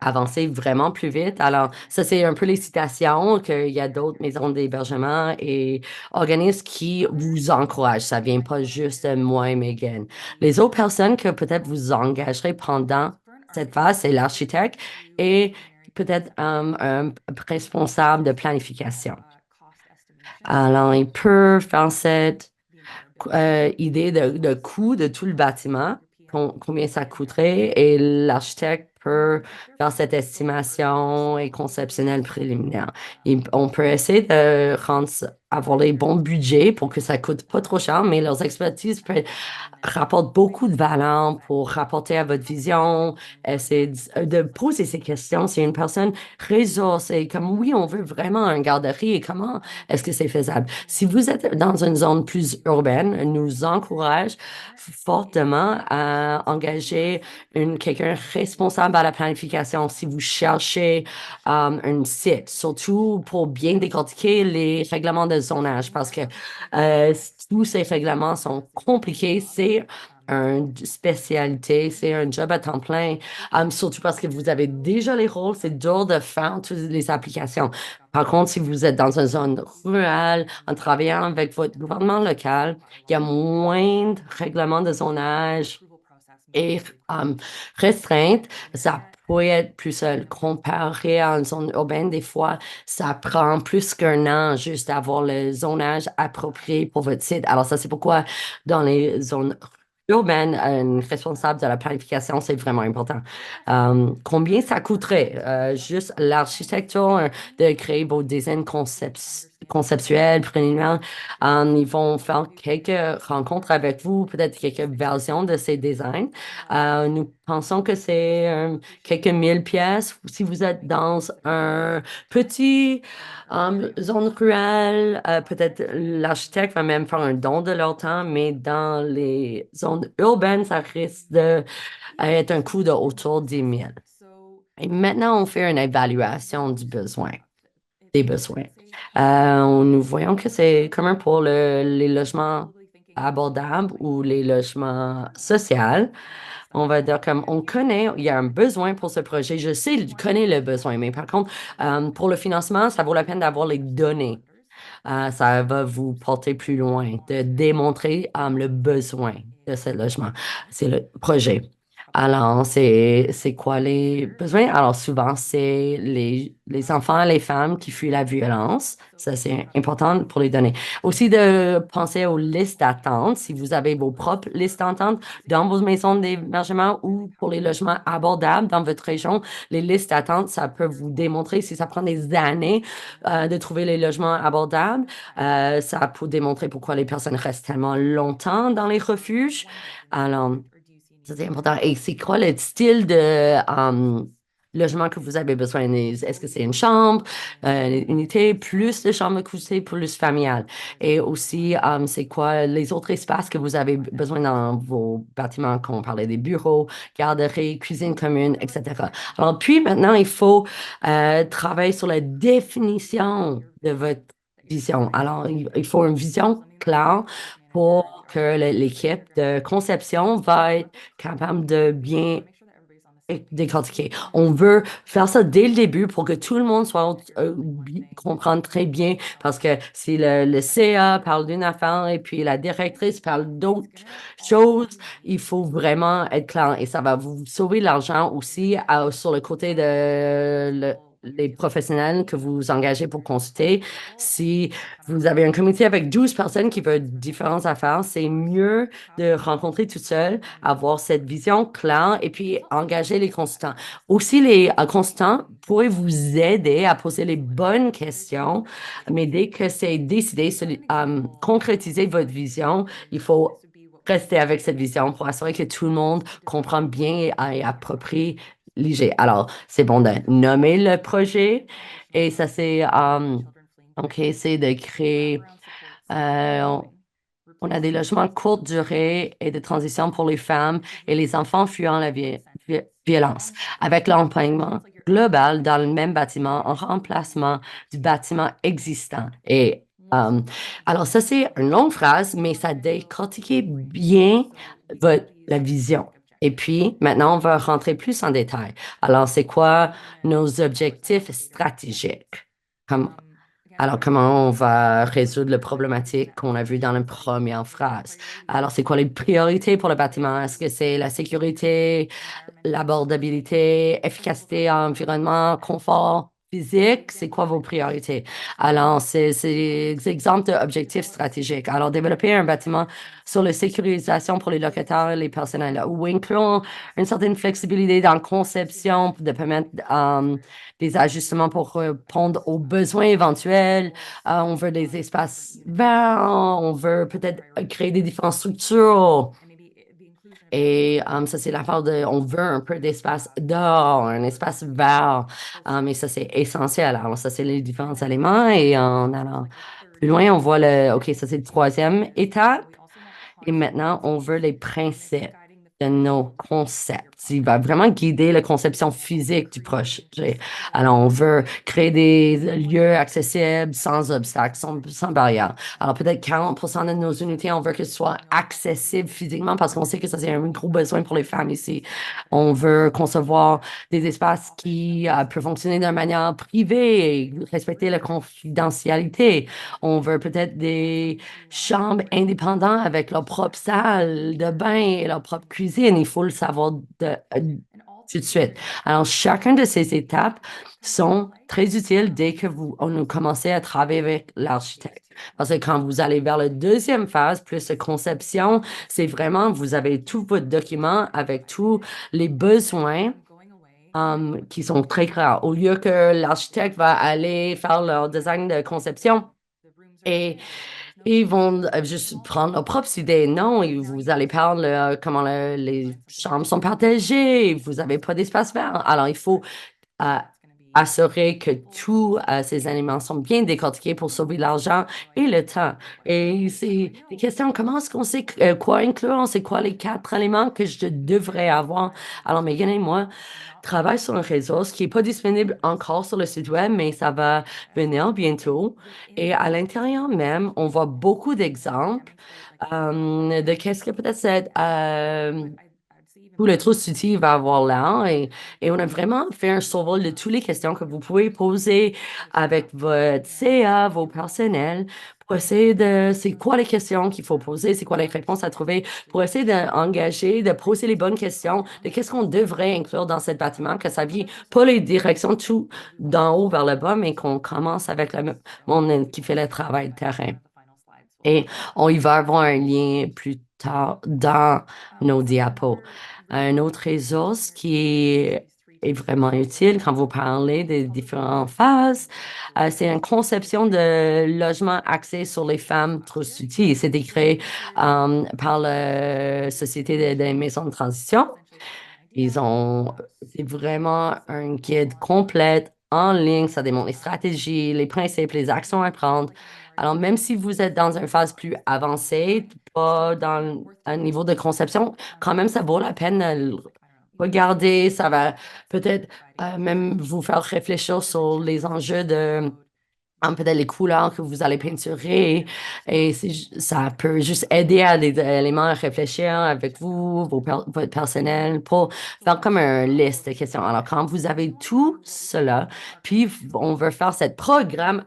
avancer vraiment plus vite. Alors, ça, c'est un peu les citations qu'il y a d'autres maisons d'hébergement et organismes qui vous encouragent. Ça vient pas juste de moi et Megan. Les autres personnes que peut-être vous engagerez pendant cette phase, c'est l'architecte et peut-être un responsable de planification. Alors, il peut faire cette idée de coût de tout le bâtiment, combien ça coûterait, et l'architecte peut faire cette estimation et conceptionnelle préliminaire. Et on peut essayer de avoir les bons budgets pour que ça coûte pas trop cher, mais leurs expertises rapportent beaucoup de valeur pour rapporter à votre vision, essayer de poser ces questions. C'est une personne ressource et comme oui, on veut vraiment un garderie et comment est-ce que c'est faisable? Si vous êtes dans une zone plus urbaine, nous encourage fortement à engager quelqu'un responsable à la planification si vous cherchez un site, surtout pour bien décortiquer les règlements de zonage parce que euh, tous ces règlements sont compliqués. C'est une spécialité, c'est un job à temps plein, surtout parce que vous avez déjà les rôles, c'est dur de faire toutes les applications. Par contre, si vous êtes dans une zone rurale, en travaillant avec votre gouvernement local, il y a moins de règlements de zonage et restreintes. Ça pourrait être plus seul. Comparé à une zone urbaine, des fois, ça prend plus qu'un an juste d'avoir le zonage approprié pour votre site. Alors ça, c'est pourquoi dans les zones urbaines, un responsable de la planification, c'est vraiment important. Combien ça coûterait? Juste l'architecture, de créer vos designs conceptuels, préliminaires. Ils vont faire quelques rencontres avec vous, peut-être quelques versions de ces designs. Nous pensons que c'est quelques mille pièces. Si vous êtes dans un petit zone rurale, peut-être l'architecte va même faire un don de leur temps, mais dans les zones urbaines, ça risque d'être un coût de autour de 10 000. Et maintenant, on fait une évaluation des besoins. Nous voyons que c'est commun pour les logements abordables ou les logements sociaux. On va dire comme on connaît, il y a un besoin pour ce projet. Je sais, je connais le besoin, mais par contre, pour le financement, ça vaut la peine d'avoir les données. Ça va vous porter plus loin, de démontrer le besoin de ce logement. C'est le projet. Alors, c'est quoi les besoins? Alors, souvent, c'est les enfants et les femmes qui fuient la violence. Ça, c'est important pour les donner. Aussi, de penser aux listes d'attente. Si vous avez vos propres listes d'attente dans vos maisons d'hébergement ou pour les logements abordables dans votre région, les listes d'attente, ça peut vous démontrer si ça prend des années de trouver les logements abordables. Ça peut démontrer pourquoi les personnes restent tellement longtemps dans les refuges. Alors, ça, c'est important. Et c'est quoi le style de logement que vous avez besoin? Est-ce que c'est une chambre, une unité, plus de chambres couchées, plus familiale? Et aussi, c'est quoi les autres espaces que vous avez besoin dans vos bâtiments, quand on parlait des bureaux, garderies, cuisine commune, etc. Alors, puis maintenant, il faut travailler sur la définition de votre vision. Alors, il faut une vision claire pour que l'équipe de conception va être capable de bien décortiquer. On veut faire ça dès le début pour que tout le monde soit comprendre très bien parce que si le CA parle d'une affaire et puis la directrice parle d'autres choses, il faut vraiment être clair et ça va vous sauver de l'argent aussi sur le côté les professionnels que vous engagez pour consulter. Si vous avez un comité avec 12 personnes qui veulent différentes affaires, c'est mieux de rencontrer tout seul, avoir cette vision claire et puis engager les consultants. Aussi, les consultants pourraient vous aider à poser les bonnes questions, mais dès que c'est décidé, concrétiser votre vision, il faut rester avec cette vision pour assurer que tout le monde comprend bien et approprie l'IG. Alors, c'est bon de nommer le projet et ça, OK, c'est de créer, euh, on a des logements courte durée et de transition pour les femmes et les enfants fuyant la violence, avec l'emplacement global dans le même bâtiment en remplacement du bâtiment existant. Alors, ça, c'est une longue phrase, mais ça décortique bien la vision. Et puis, maintenant, on va rentrer plus en détail. Alors, c'est quoi nos objectifs stratégiques? Comme alors, comment on va résoudre la problématique qu'on a vue dans la première phrase? Alors, c'est quoi les priorités pour le bâtiment? Est-ce que c'est la sécurité, l'abordabilité, efficacité, environnement, confort physique? C'est quoi vos priorités? Alors, c'est des exemples d'objectifs stratégiques. Alors, développer un bâtiment sur la sécurisation pour les locataires et les personnels, ou incluant une certaine flexibilité dans la conception de permettre des ajustements pour répondre aux besoins éventuels. On veut des espaces verts, on veut peut-être créer des différentes structures. Et ça, c'est la part de, on veut un peu d'espace dehors, un espace vert. Et ça, c'est essentiel. Alors, ça, c'est les différents éléments. Et en allant plus loin, on voit OK, ça, c'est la troisième étape. Et maintenant, on veut les principes de nos concepts. Il va vraiment guider la conception physique du projet. Alors, on veut créer des lieux accessibles, sans obstacles, sans barrières. Alors, peut-être 40% de nos unités, on veut que ce soit accessible physiquement parce qu'on sait que ça, c'est un gros besoin pour les femmes ici. On veut concevoir des espaces qui peuvent fonctionner d'une manière privée et respecter la confidentialité. On veut peut-être des chambres indépendantes avec leur propre salle de bain et leur propre cuisine. Il faut le savoir tout de suite. Alors, chacune de ces étapes sont très utiles dès que on commencez à travailler avec l'architecte. Parce que quand vous allez vers la deuxième phase, plus de conception, c'est vraiment, vous avez tout votre document avec tous les besoins qui sont très clairs. Au lieu que l'architecte va aller faire leur design de conception et ils vont juste prendre leurs propres idées. Non, et vous allez parler comment les chambres sont partagées, vous n'avez pas d'espace vert. Alors, il faut euh, assurer que tous ces éléments sont bien décortiqués pour sauver l'argent et le temps. Et c'est des questions, comment est-ce qu'on sait quoi inclure? On sait quoi les quatre éléments que je devrais avoir? Alors, Megan et moi, travaille sur un ressource qui n'est pas disponible encore sur le site web, mais ça va venir bientôt. Et à l'intérieur même, on voit beaucoup d'exemples de qu'est-ce que peut-être tout le Trust City va avoir là. Et on a vraiment fait un survol de toutes les questions que vous pouvez poser avec votre CA, vos personnels, pour essayer c'est quoi les questions qu'il faut poser, c'est quoi les réponses à trouver, pour essayer d'engager, de poser les bonnes questions, de qu'est-ce qu'on devrait inclure dans ce bâtiment, que ça vienne pas les directions tout d'en haut vers le bas, mais qu'on commence avec le monde qui fait le travail de terrain. Et on y va avoir un lien plus tard dans nos diapos. Un autre ressource est vraiment utile quand vous parlez des différentes phases, c'est une conception de logement axé sur les femmes prostituées. C'est créé par la Société des maisons de transition. C'est vraiment un guide complet en ligne. Ça démontre les stratégies, les principes, les actions à prendre. Alors, même si vous êtes dans une phase plus avancée, pas dans un niveau de conception, quand même, ça vaut la peine de le regarder. Ça va peut-être même vous faire réfléchir sur les enjeux de peut-être les couleurs que vous allez peinturer. Et ça peut juste aider à des éléments à réfléchir avec vous, votre personnel, pour faire comme une liste de questions. Alors, quand vous avez tout cela, puis on veut faire cette programme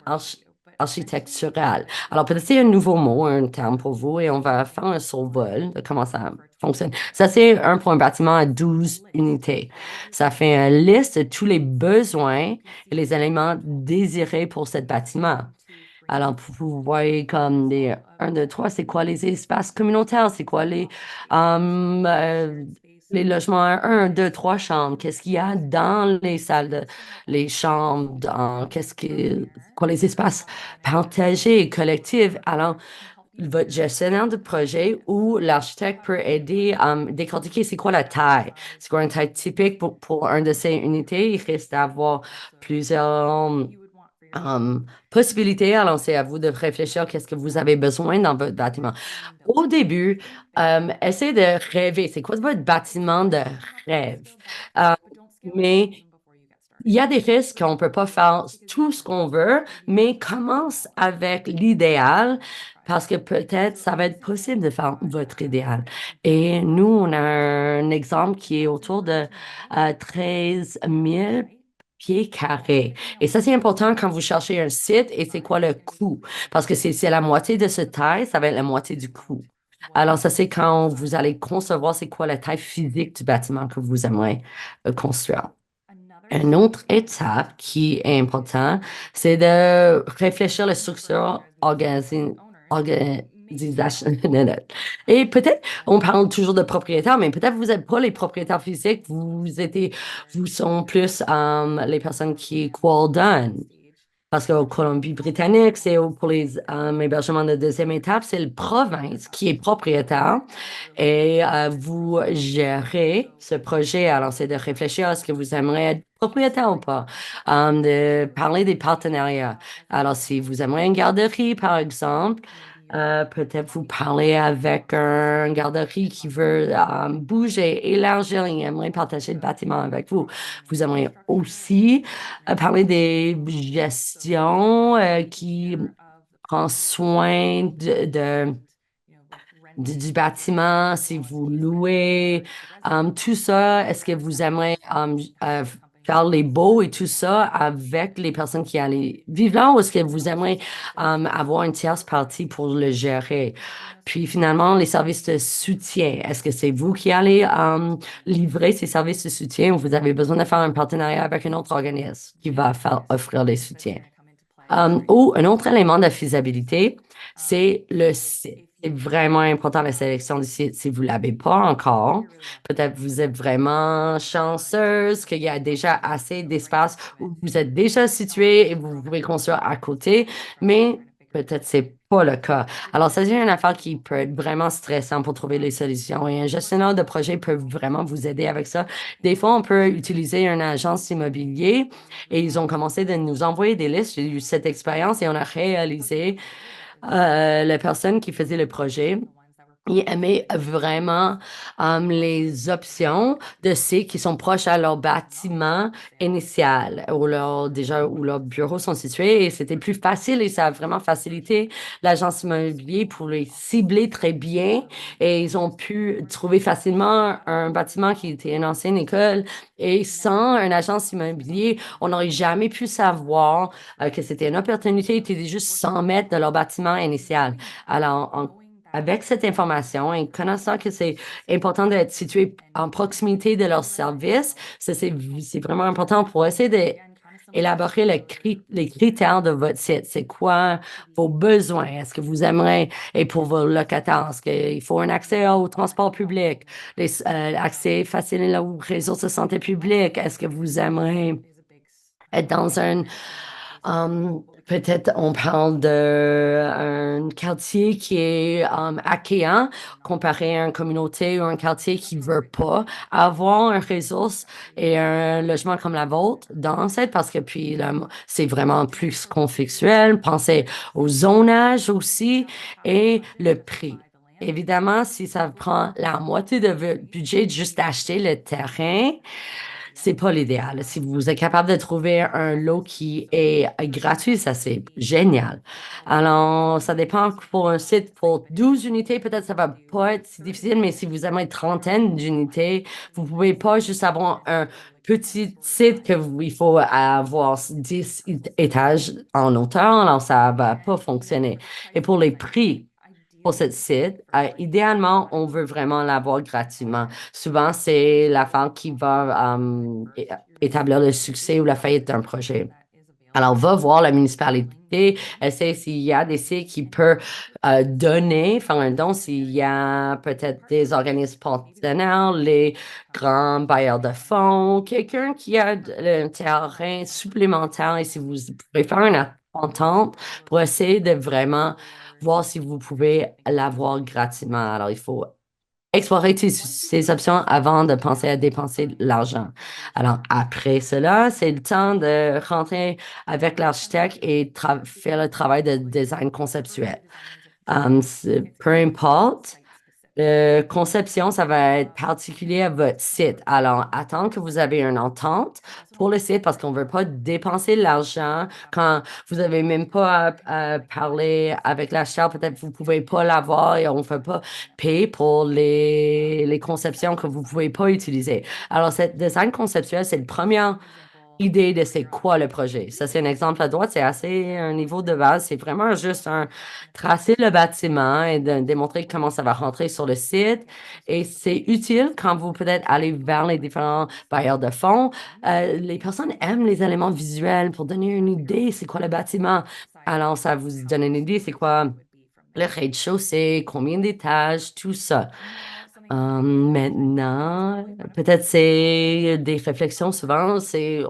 architectural. Alors, peut-être c'est un nouveau mot, un terme pour vous, et on va faire un survol de comment ça fonctionne. Ça, c'est un pour un bâtiment à 12 unités. Ça fait une liste de tous les besoins et les éléments désirés pour ce bâtiment. Alors, vous voyez comme des 1, 2, 3, c'est quoi les espaces communautaires? C'est quoi les logements à 1, 2, 3 chambres? Qu'est-ce qu'il y a dans les salles les chambres? Quoi les espaces partagés et collectifs? Alors, votre gestionnaire de projet ou l'architecte peut aider à décortiquer c'est quoi la taille. C'est quoi une taille typique pour un de ces unités? Il risque d'avoir plusieurs possibilités. Alors, c'est à vous de réfléchir qu'est-ce que vous avez besoin dans votre bâtiment. Au début, essayez de rêver. C'est quoi votre bâtiment de rêve? Euh, mais il y a des risques qu'on ne peut pas faire tout ce qu'on veut, mais commence avec l'idéal parce que peut-être ça va être possible de faire votre idéal. Et nous, on a un exemple qui est autour de 13 000 pieds carrés. Et ça, c'est important quand vous cherchez un site et c'est quoi le coût? Parce que c'est la moitié de cette taille, ça va être la moitié du coût. Alors, ça, c'est quand vous allez concevoir c'est quoi la taille physique du bâtiment que vous aimeriez construire. Une autre étape qui est importante, c'est de réfléchir à la structure organisationnelle. Et peut-être, on parle toujours de propriétaires, mais peut-être vous n'êtes pas les propriétaires physiques, vous sont plus les personnes qui coordonnent. Parce qu'au Colombie-Britannique, pour les hébergements de deuxième étape, c'est le province qui est propriétaire et vous gérez ce projet. Alors, c'est de réfléchir à ce que vous aimeriez être propriétaire ou pas, de parler des partenariats. Alors, si vous aimeriez une garderie, par exemple, peut-être vous parlez avec un garderie qui veut bouger, élargir, il aimerait partager le bâtiment avec vous. Vous aimeriez aussi parler des gestions qui prend soin du bâtiment, si vous louez, tout ça, est-ce que vous aimeriez faire les baux et tout ça avec les personnes qui allaient vivre là ou est-ce que vous aimeriez avoir une tierce partie pour le gérer? Puis finalement, les services de soutien, est-ce que c'est vous qui allez livrer ces services de soutien ou vous avez besoin de faire un partenariat avec un autre organisme qui va faire offrir les soutiens? Ou un autre élément de faisabilité, c'est le site. C'est vraiment important la sélection du site. Si vous ne l'avez pas encore, peut-être vous êtes vraiment chanceuse qu'il y a déjà assez d'espace où vous êtes déjà situé et vous pouvez construire à côté, mais peut-être c'est pas le cas. Alors, ça, c'est une affaire qui peut être vraiment stressante pour trouver les solutions et un gestionnaire de projet peut vraiment vous aider avec ça. Des fois, on peut utiliser une agence immobilier et ils ont commencé de nous envoyer des listes. J'ai eu cette expérience et on a réalisé la personne qui faisait le projet. Ils aimaient vraiment les options de ceux qui sont proches à leur bâtiment initial où leurs bureaux sont situés et c'était plus facile et ça a vraiment facilité l'agence immobilier pour les cibler très bien et ils ont pu trouver facilement un bâtiment qui était une ancienne école et sans une agence immobilier, on n'aurait jamais pu savoir que c'était une opportunité qui était juste 100 mètres de leur bâtiment initial. Alors, avec cette information et connaissant que c'est important d'être situé en proximité de leur service, c'est vraiment important pour essayer d'élaborer les critères de votre site. C'est quoi vos besoins? Est-ce que vous aimeriez, et pour vos locataires, est-ce qu'il faut un accès au transport public, accès facile aux ressources de santé publique? Est-ce que vous aimeriez être dans peut-être on parle d'un quartier qui est accueillant comparé à une communauté ou un quartier qui ne veut pas avoir une ressource et un logement comme la vôtre dans cette, parce que puis là, c'est vraiment plus conflictuel. Pensez au zonage aussi et le prix. Évidemment, si ça prend la moitié de votre budget de juste acheter le terrain, c'est pas l'idéal. Si vous êtes capable de trouver un lot qui est gratuit, ça c'est génial. Alors, ça dépend pour un site pour 12 unités, peut-être ça va pas être si difficile, mais si vous avez une trentaine d'unités, vous pouvez pas juste avoir un petit site il faut avoir 10 étages en hauteur, alors ça va pas fonctionner. Et pour les prix, pour ce site, idéalement, on veut vraiment l'avoir gratuitement. Souvent, c'est l'affaire qui va établir le succès ou la faillite d'un projet. Alors, va voir la municipalité, essaie s'il y a des sites qui peuvent donner, faire un don, s'il y a peut-être des organismes partenaires, les grands bailleurs de fonds, quelqu'un qui a un terrain supplémentaire et si vous pouvez faire une entente pour essayer de vraiment voir si vous pouvez l'avoir gratuitement. Alors, il faut explorer ces options avant de penser à dépenser de l'argent. Alors, après cela, c'est le temps de rentrer avec l'architecte et faire le travail de design conceptuel. Peu importe. Conception, ça va être particulier à votre site. Alors, attendre que vous avez une entente pour le site parce qu'on ne veut pas dépenser l'argent quand vous n'avez même pas à parler avec l'acheteur. Peut-être que vous ne pouvez pas l'avoir et on ne veut pas payer pour les conceptions que vous ne pouvez pas utiliser. Alors, cette design conceptuel, c'est le premier idée de c'est quoi le projet. Ça, c'est un exemple à droite, c'est assez un niveau de base. C'est vraiment juste un tracer le bâtiment et de démontrer comment ça va rentrer sur le site. Et c'est utile quand vous peut-être allez vers les différents bailleurs de fonds. Les personnes aiment les éléments visuels pour donner une idée, c'est quoi le bâtiment. Alors, ça vous donne une idée, c'est quoi le rez-de-chaussée, combien d'étages, tout ça. Maintenant, peut-être c'est des réflexions souvent,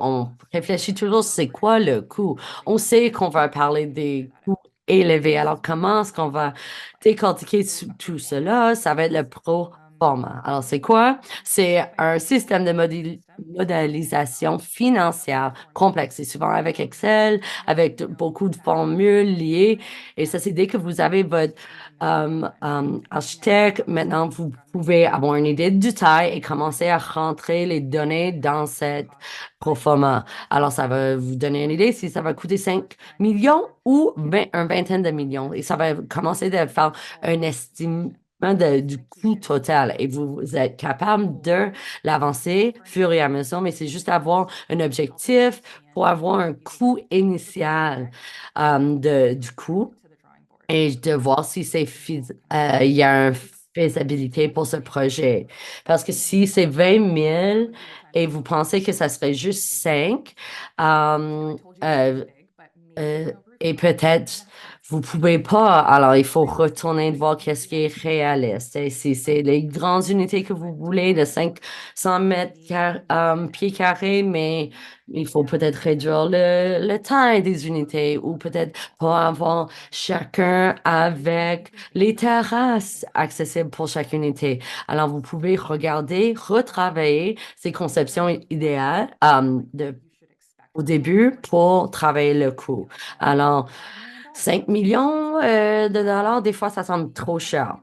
on réfléchit toujours, c'est quoi le coût? On sait qu'on va parler des coûts élevés. Alors, comment est-ce qu'on va décortiquer tout cela? Ça va être le pro forma. Alors, c'est quoi? C'est un système de modélisation financière complexe. C'est souvent avec Excel, avec beaucoup de formules liées. Et ça, c'est dès que vous avez votre architecte, maintenant, vous pouvez avoir une idée du taille et commencer à rentrer les données dans cette proforma. Alors, ça va vous donner une idée si ça va coûter 5 millions ou un vingtaine de millions. Et ça va commencer de faire un estimation du coût total. Et vous êtes capable de l'avancer fur et à mesure, mais c'est juste avoir un objectif pour avoir un coût initial du coût et de voir si il y a une faisabilité pour ce projet. Parce que si c'est 20 000 et vous pensez que ça serait juste 5, euh, euh, euh, et peut-être vous pouvez pas, alors il faut retourner de voir qu'est-ce qui est réaliste. Et si c'est les grandes unités que vous voulez, de 500 pieds carrés, mais il faut peut-être réduire le taille des unités ou peut-être pas avoir chacun avec les terrasses accessibles pour chaque unité. Alors vous pouvez regarder, retravailler ces conceptions idéales au début pour travailler le coût. Alors, 5 millions de dollars, des fois, ça semble trop cher.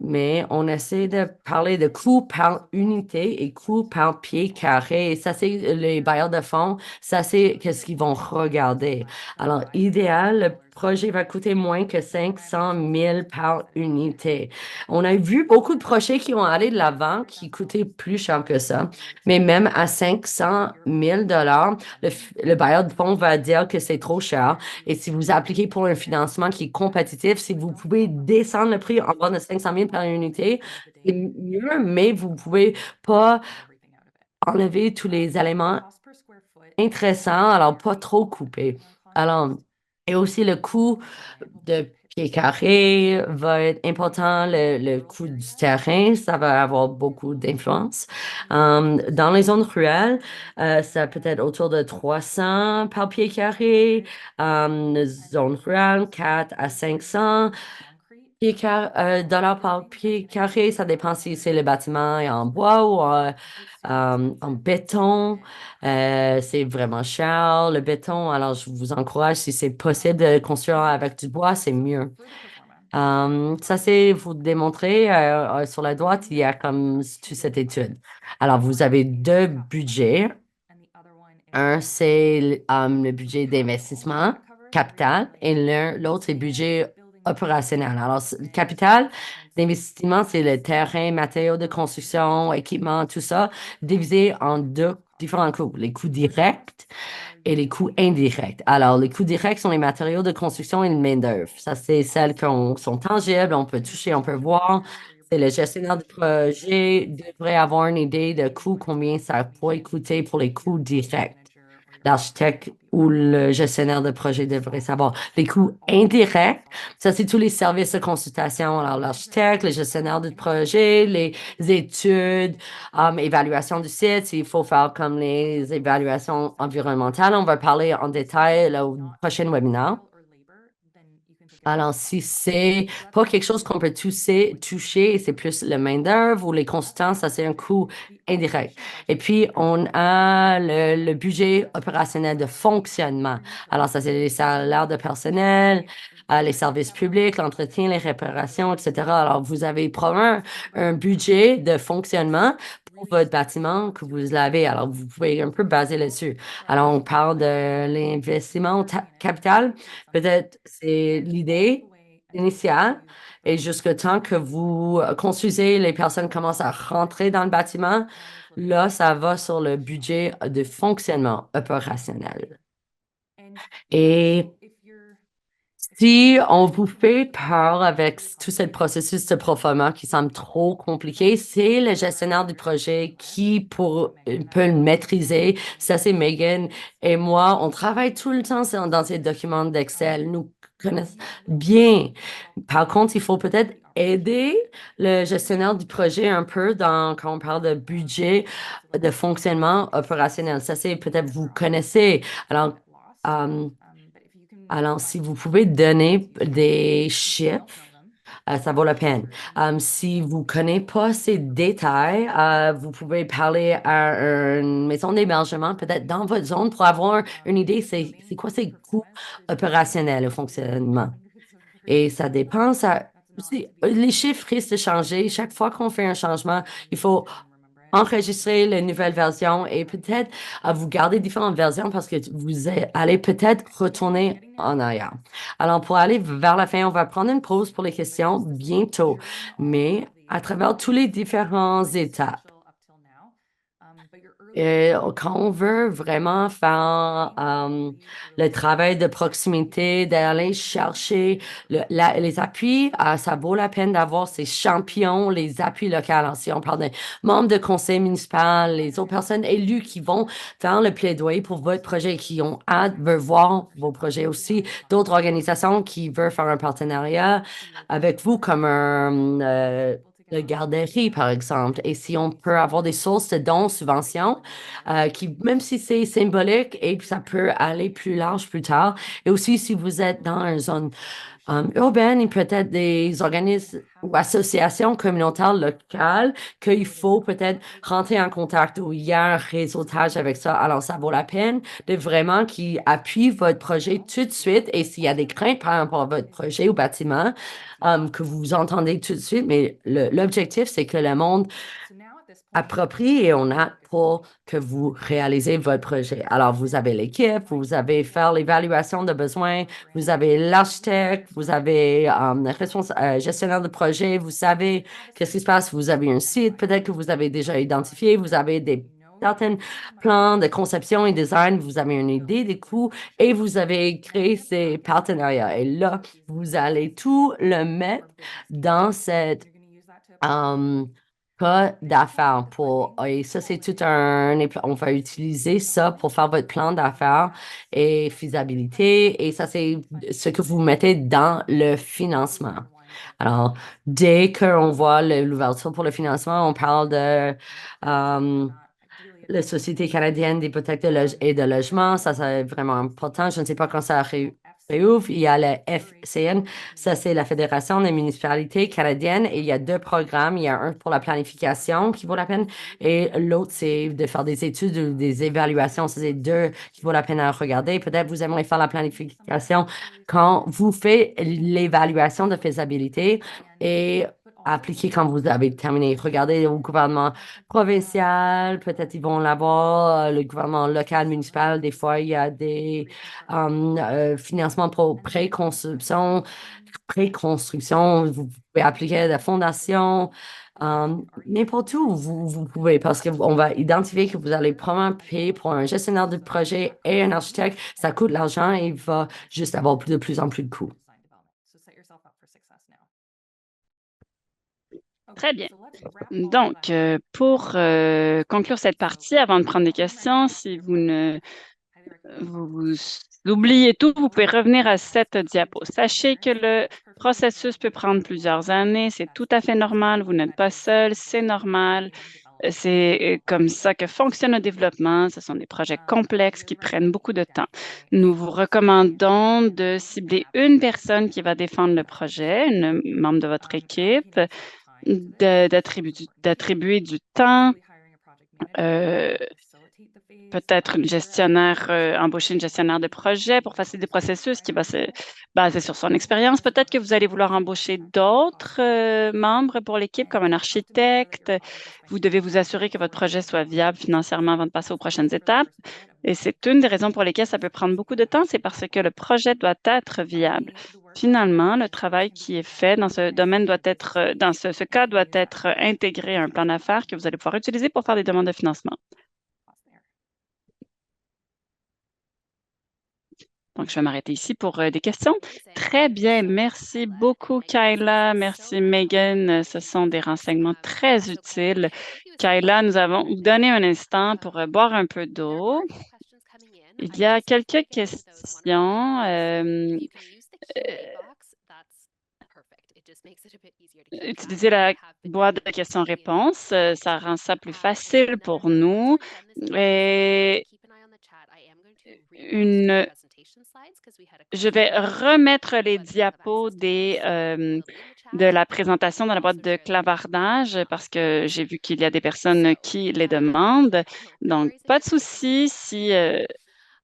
Mais on essaie de parler de coût par unité et coût par pied carré. Et ça, c'est les bailleurs de fonds, ça, c'est qu'est-ce qu'ils vont regarder. Alors, idéal, le projet va coûter moins que 500 000 par unité. On a vu beaucoup de projets qui ont allé de l'avant qui coûtaient plus cher que ça. Mais même à 500 000 dollars, le bailleur de fonds va dire que c'est trop cher. Et si vous appliquez pour un financement qui est compétitif, si vous pouvez descendre le prix en bas de 500 000 par unité, c'est mieux, mais vous ne pouvez pas enlever tous les éléments intéressants, alors pas trop couper. Alors, et aussi le coût de pied carré va être important, le coût du terrain, ça va avoir beaucoup d'influence. Dans les zones rurales, ça peut être autour de 300 par pied carré. Zone rurale, 4 à 500 dollars par pied carré. Ça dépend si c'est le bâtiment est en bois ou en béton. C'est vraiment cher, le béton. Alors, je vous encourage, si c'est possible de construire avec du bois, c'est mieux. Ça, c'est vous démontrer sur la droite, il y a comme toute cette étude. Alors, vous avez deux budgets. Un, c'est le budget d'investissement capital et l'autre, c'est le budget opérationnel. Alors, le capital d'investissement, c'est le terrain, matériaux de construction, équipement, tout ça, divisé en deux différents coûts. Les coûts directs et les coûts indirects. Alors, les coûts directs sont les matériaux de construction et le main-d'œuvre. Ça, c'est celles qui sont tangibles, on peut toucher, on peut voir. C'est le gestionnaire du projet devrait avoir une idée de coût, combien ça pourrait coûter pour les coûts directs. L'architecte ou le gestionnaire de projet devrait savoir. Les coûts indirects, ça, c'est tous les services de consultation. Alors, l'architecte, le gestionnaire de projet, les études, évaluation du site, il faut faire comme les évaluations environnementales. On va parler en détail là, au prochain webinaire. Alors, si c'est pas quelque chose qu'on peut toucher, c'est plus le main-d'œuvre ou les consultants, ça c'est un coût indirect. Et puis, on a le budget opérationnel de fonctionnement. Alors, ça c'est les salaires de personnel, les services publics, l'entretien, les réparations, etc. Alors, vous avez probablement un budget de fonctionnement pour votre bâtiment que vous avez. Alors, vous pouvez un peu baser là-dessus. Alors, on parle de l'investissement au capital. Peut-être c'est l'idée initiale et jusqu'au temps que vous construisez, les personnes commencent à rentrer dans le bâtiment. Là, ça va sur le budget de fonctionnement opérationnel. Et si on vous fait peur avec tout ce processus de proforma qui semble trop compliqué, c'est le gestionnaire du projet qui peut le maîtriser. Ça, c'est Megan et moi. On travaille tout le temps dans ces documents d'Excel. Nous connaissons bien. Par contre, il faut peut-être aider le gestionnaire du projet un peu quand on parle de budget de fonctionnement opérationnel. Ça, c'est peut-être vous connaissez. Alors, euh, alors, si vous pouvez donner des chiffres, ça vaut la peine. Si vous ne connaissez pas ces détails, vous pouvez parler à une maison d'hébergement, peut-être dans votre zone, pour avoir une idée, c'est quoi ces coûts opérationnels au fonctionnement. Et ça dépend, les chiffres risquent de changer. Chaque fois qu'on fait un changement, il faut enregistrer les nouvelles versions et peut-être vous garder différentes versions parce que allez peut-être retourner en arrière. Alors, pour aller vers la fin, on va prendre une pause pour les questions bientôt, mais à travers tous les différentes étapes. Quand on veut vraiment faire le travail de proximité, d'aller chercher les appuis, ça vaut la peine d'avoir ces champions, les appuis locaux. Alors, si on parle des membres de conseil municipal, les autres personnes élues qui vont faire le plaidoyer pour votre projet, qui ont hâte, veulent voir vos projets aussi, d'autres organisations qui veulent faire un partenariat avec vous comme de garderie, par exemple. Et si on peut avoir des sources de dons, subventions, qui, même si c'est symbolique, et puis ça peut aller plus large plus tard. Et aussi, si vous êtes dans une zone urbaine et peut-être des organismes ou associations communautaires locales qu'il faut peut-être rentrer en contact où il y a un réseautage avec ça. Alors, ça vaut la peine de vraiment qui appuie votre projet tout de suite. Et s'il y a des craintes par rapport à votre projet ou bâtiment, que vous entendez tout de suite, mais l'objectif, c'est que le monde approprie et on a pour que vous réalisez votre projet. Alors, vous avez l'équipe, vous avez faire l'évaluation de besoins, vous avez l'architecte, vous avez le gestionnaire de projet, vous savez qu'est-ce qui se passe, vous avez un site, peut-être que vous avez déjà identifié, vous avez des certains plans de conception et design, vous avez une idée des coûts et vous avez créé ces partenariats. Et là, vous allez tout le mettre dans cette cas d'affaires et ça, c'est tout on va utiliser ça pour faire votre plan d'affaires et faisabilité et ça, c'est ce que vous mettez dans le financement. Alors, dès qu'on voit l'ouverture pour le financement, on parle de la Société canadienne d'hypothèques et de logement. Ça, c'est vraiment important. Je ne sais pas quand ça réouvre. Il y a le FCN. Ça, c'est la Fédération des municipalités canadiennes. Et il y a deux programmes. Il y a un pour la planification qui vaut la peine et l'autre, c'est de faire des études ou des évaluations. Ça, c'est deux qui vaut la peine à regarder. Peut-être vous aimeriez faire la planification quand vous faites l'évaluation de faisabilité et appliquer quand vous avez terminé. Regardez au gouvernement provincial, peut-être ils vont l'avoir, le gouvernement local, municipal, des fois il y a des financements pour préconstruction, vous pouvez appliquer à la fondation, n'importe où vous pouvez, parce qu'on va identifier que vous allez probablement payer pour un gestionnaire de projet et un architecte, ça coûte l'argent et il va juste avoir de plus en plus de coûts. Très bien. Donc, pour conclure cette partie, avant de prendre des questions, si vous oubliez tout, vous pouvez revenir à cette diapo. Sachez que le processus peut prendre plusieurs années. C'est tout à fait normal. Vous n'êtes pas seul. C'est normal. C'est comme ça que fonctionne le développement. Ce sont des projets complexes qui prennent beaucoup de temps. Nous vous recommandons de cibler une personne qui va défendre le projet, un membre de votre équipe, d'attribuer du temps, euh, peut-être une gestionnaire, embaucher une gestionnaire de projet pour faciliter le processus qui va se baser sur son expérience. Peut-être que vous allez vouloir embaucher d'autres membres pour l'équipe, comme un architecte. Vous devez vous assurer que votre projet soit viable financièrement avant de passer aux prochaines étapes. Et c'est une des raisons pour lesquelles ça peut prendre beaucoup de temps, c'est parce que le projet doit être viable. Finalement, le travail qui est fait dans ce domaine doit être, dans ce cas, doit être intégré à un plan d'affaires que vous allez pouvoir utiliser pour faire des demandes de financement. Donc, je vais m'arrêter ici pour des questions. Très bien. Merci beaucoup, Kyla. Merci, Megan. Ce sont des renseignements très utiles. Kyla, nous avons vous donné un instant pour boire un peu d'eau. Il y a quelques questions. Utiliser la boîte de questions-réponses, ça rend ça plus facile pour nous. Et une, je vais remettre les diapos de la présentation dans la boîte de clavardage parce que j'ai vu qu'il y a des personnes qui les demandent. Donc, pas de souci si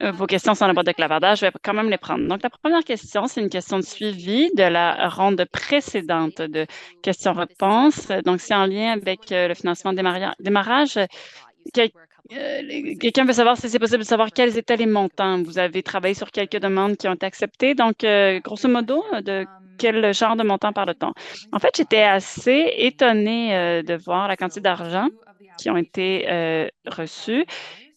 vos questions sont dans la boîte de clavardage, je vais quand même les prendre. Donc, la première question, c'est une question de suivi de la ronde précédente de questions-réponses. Donc, c'est en lien avec le financement de démarrage. Quel- Quelqu'un veut savoir si c'est possible de savoir quels étaient les montants. Vous avez travaillé sur quelques demandes qui ont été acceptées. Donc, grosso modo, de quel genre de montant parle-t-on? En fait, j'étais assez étonnée de voir la quantité d'argent qui ont été reçus.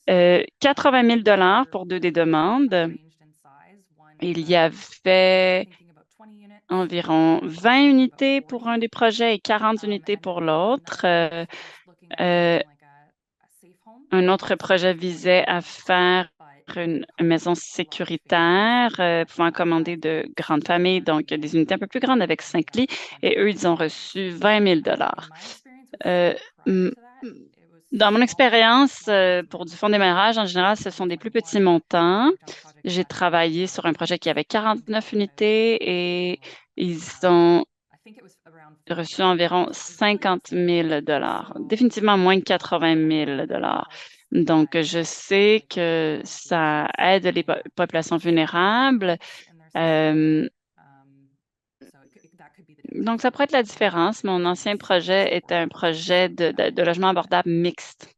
80 000 pour deux des demandes. Il y avait environ 20 unités pour un des projets et 40 unités pour l'autre. Euh, un autre projet visait à faire une maison sécuritaire pouvant commander de grandes familles, donc des unités un peu plus grandes avec 5 lits, et eux, ils ont reçu 20 000 Euh, m- Dans mon expérience, pour du fonds de démarrage, en général, ce sont des plus petits montants. J'ai travaillé sur un projet qui avait 49 unités et ils ont reçu environ 50 000 définitivement moins de 80 000 Donc, je sais que ça aide les populations vulnérables. Euh, donc, ça pourrait être la différence. Mon ancien projet était un projet de logement abordable mixte.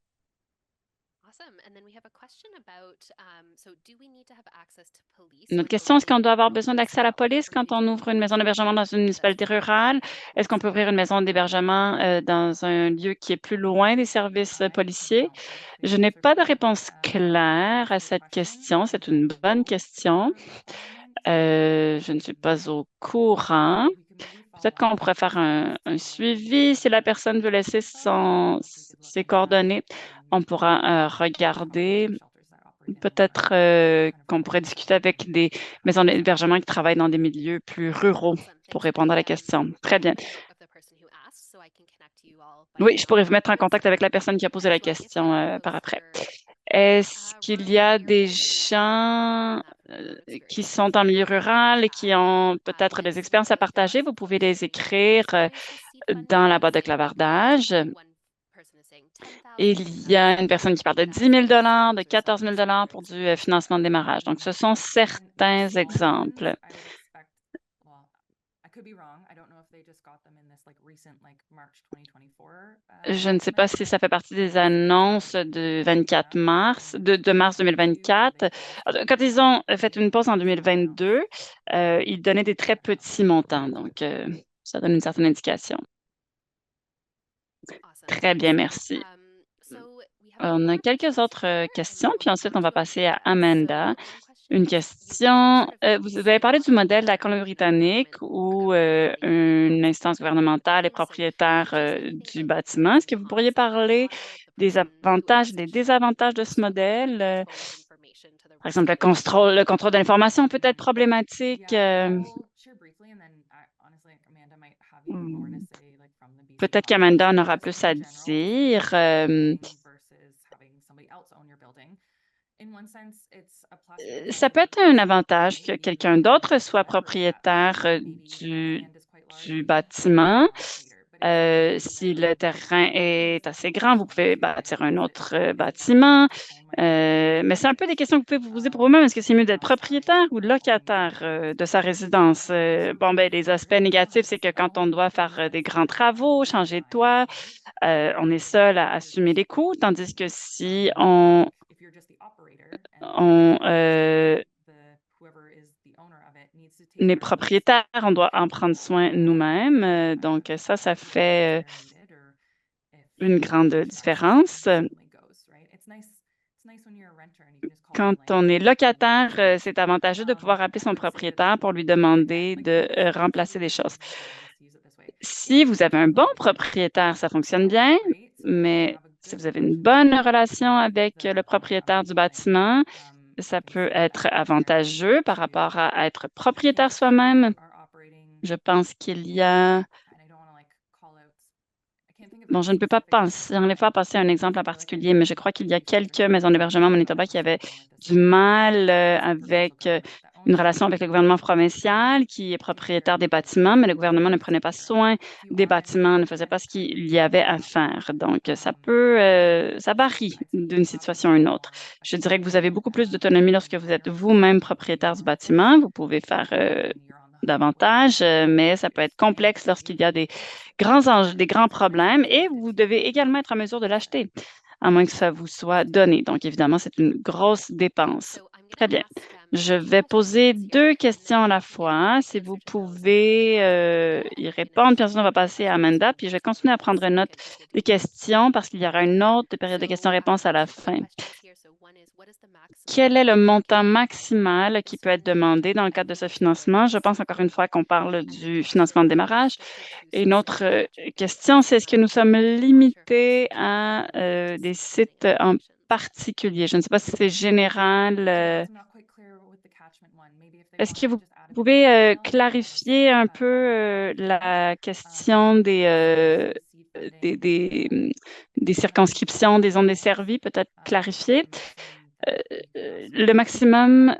Notre question, est-ce qu'on doit avoir besoin d'accès à la police quand on ouvre une maison d'hébergement dans une municipalité rurale? Est-ce qu'on peut ouvrir une maison d'hébergement dans un lieu qui est plus loin des services policiers? Je n'ai pas de réponse claire à cette question. C'est une bonne question. Je ne suis pas au courant. Peut-être qu'on pourrait faire un suivi. Si la personne veut laisser ses coordonnées, on pourra regarder. Peut-être qu'on pourrait discuter avec des maisons d'hébergement qui travaillent dans des milieux plus ruraux pour répondre à la question. Très bien. Oui, je pourrais vous mettre en contact avec la personne qui a posé la question par après. Est-ce qu'il y a des gens qui sont en milieu rural et qui ont peut-être des expériences à partager? Vous pouvez les écrire dans la boîte de clavardage. Il y a une personne qui parle de 10 000 de 14 000 pour du financement de démarrage. Donc, ce sont certains exemples. Je ne sais pas si ça fait partie des annonces de 24 mars, de mars 2024. Quand ils ont fait une pause en 2022, ils donnaient des très petits montants. Donc, ça donne une certaine indication. Très bien, merci. On a quelques autres questions, puis ensuite, on va passer à Amanda. Une question. Vous avez parlé du modèle de la Colombie-Britannique où une instance gouvernementale est propriétaire du bâtiment. Est-ce que vous pourriez parler des avantages, des désavantages de ce modèle? Par exemple, le contrôle de l'information peut être problématique. Hmm. Peut-être qu'Amanda en aura plus à dire. Ça peut être un avantage que quelqu'un d'autre soit propriétaire du bâtiment. Si le terrain est assez grand, vous pouvez bâtir un autre bâtiment. Mais c'est un peu des questions que vous pouvez vous poser pour vous-même. Est-ce que c'est mieux d'être propriétaire ou locataire de sa résidence? Bon, ben, les aspects négatifs, c'est que quand on doit faire des grands travaux, changer de toit, on est seul à assumer les coûts, tandis que si on est propriétaire, on doit en prendre soin nous-mêmes. Donc ça fait une grande différence. Quand on est locataire, c'est avantageux de pouvoir appeler son propriétaire pour lui demander de remplacer des choses. Si vous avez un bon propriétaire, ça fonctionne bien, mais si vous avez une bonne relation avec le propriétaire du bâtiment, ça peut être avantageux par rapport à être propriétaire soi-même. Je pense qu'il y a Bon, je ne peux pas penser, j'en pas penser à un exemple en particulier, mais je crois qu'il y a quelques maisons d'hébergement au Manitoba qui avaient du mal avec une relation avec le gouvernement provincial qui est propriétaire des bâtiments, mais le gouvernement ne prenait pas soin des bâtiments, ne faisait pas ce qu'il y avait à faire. Donc, ça varie d'une situation à une autre. Je dirais que vous avez beaucoup plus d'autonomie lorsque vous êtes vous-même propriétaire du bâtiment. Vous pouvez faire davantage, mais ça peut être complexe lorsqu'il y a des grands enjeux, des grands problèmes et vous devez également être en mesure de l'acheter, à moins que ça vous soit donné. Donc, évidemment, c'est une grosse dépense. Très bien. Je vais poser deux questions à la fois. Si vous pouvez y répondre, puis ensuite on va passer à Amanda, puis je vais continuer à prendre note des questions parce qu'il y aura une autre période de questions-réponses à la fin. Quel est le montant maximal qui peut être demandé dans le cadre de ce financement? Je pense encore une fois qu'on parle du financement de démarrage. Et une autre question, c'est est-ce que nous sommes limités à des sites en particulier? Je ne sais pas si c'est général. Est-ce que vous pouvez clarifier un peu la question des circonscriptions, des zones desservies, peut-être clarifier? Euh, le maximum,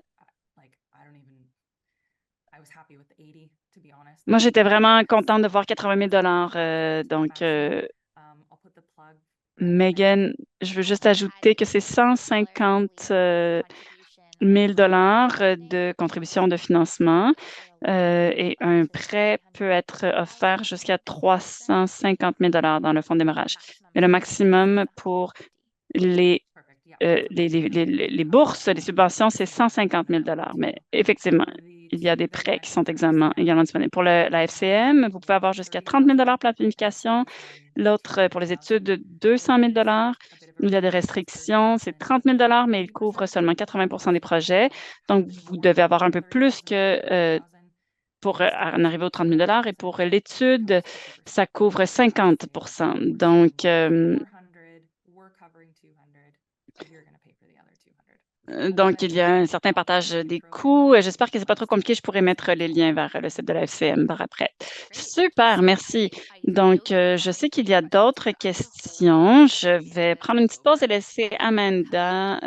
moi j'étais vraiment contente de voir 80 000 donc, Megan, je veux juste ajouter que c'est 150 000 de contribution de financement et un prêt peut être offert jusqu'à 350 000 dans le fonds de démarrage. Mais le maximum pour les, les bourses, les subventions, c'est 150 000 Mais effectivement, il y a des prêts qui sont également disponibles. Pour la FCM, vous pouvez avoir jusqu'à 30 000 pour la planification. L'autre, pour les études, 200 000 Il y a des restrictions, c'est 30 000 mais il couvre seulement 80 des projets. Donc, vous devez avoir un peu plus que pour en arriver aux 30 000 et pour l'étude, ça couvre 50 Donc, donc, il y a un certain partage des coûts. J'espère que c'est pas trop compliqué. Je pourrais mettre les liens vers le site de la FCM par après. Super, merci. Donc, je sais qu'il y a d'autres questions. Je vais prendre une petite pause et laisser Amanda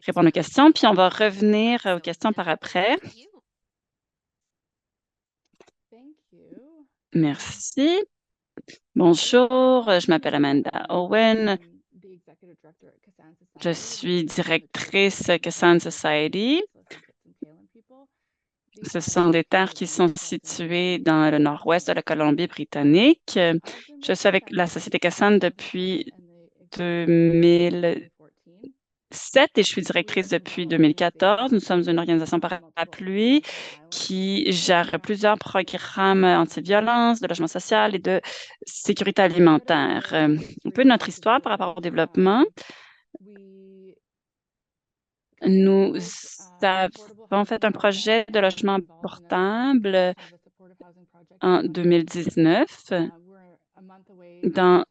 répondre aux questions, puis on va revenir aux questions par après. Merci. Bonjour, je m'appelle Amanda Owen. Je suis directrice Kassan Society. Ce sont des terres qui sont situées dans le nord-ouest de la Colombie-Britannique. Je suis avec la Société Kassan depuis 2007 et je suis directrice depuis 2014. Nous sommes une organisation parapluie qui gère plusieurs programmes anti-violence, de logement social et de sécurité alimentaire. Un peu de notre histoire par rapport au développement. Nous avons fait un projet de logement abordable en 2019. Dans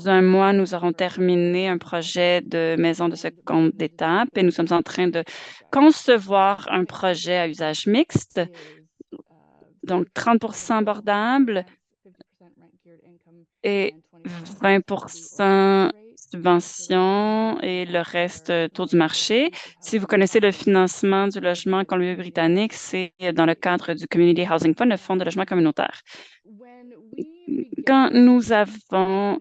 un mois, nous aurons terminé un projet de maison de seconde étape et nous sommes en train de concevoir un projet à usage mixte, donc 30 abordable et 20 subvention et le reste taux du marché. Si vous connaissez le financement du logement en Colombie-Britannique, c'est dans le cadre du Community Housing Fund, le Fonds de logement communautaire. Quand nous avons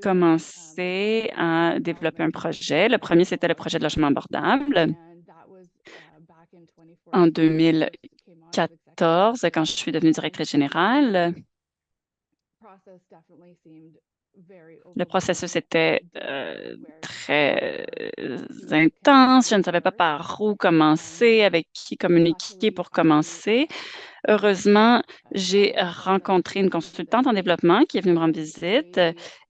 commencé à développer un projet, le premier, c'était le projet de logement abordable en 2014, quand je suis devenue directrice générale. Le processus était très intense. Je ne savais pas par où commencer, avec qui communiquer pour commencer. Heureusement, j'ai rencontré une consultante en développement qui est venue me rendre visite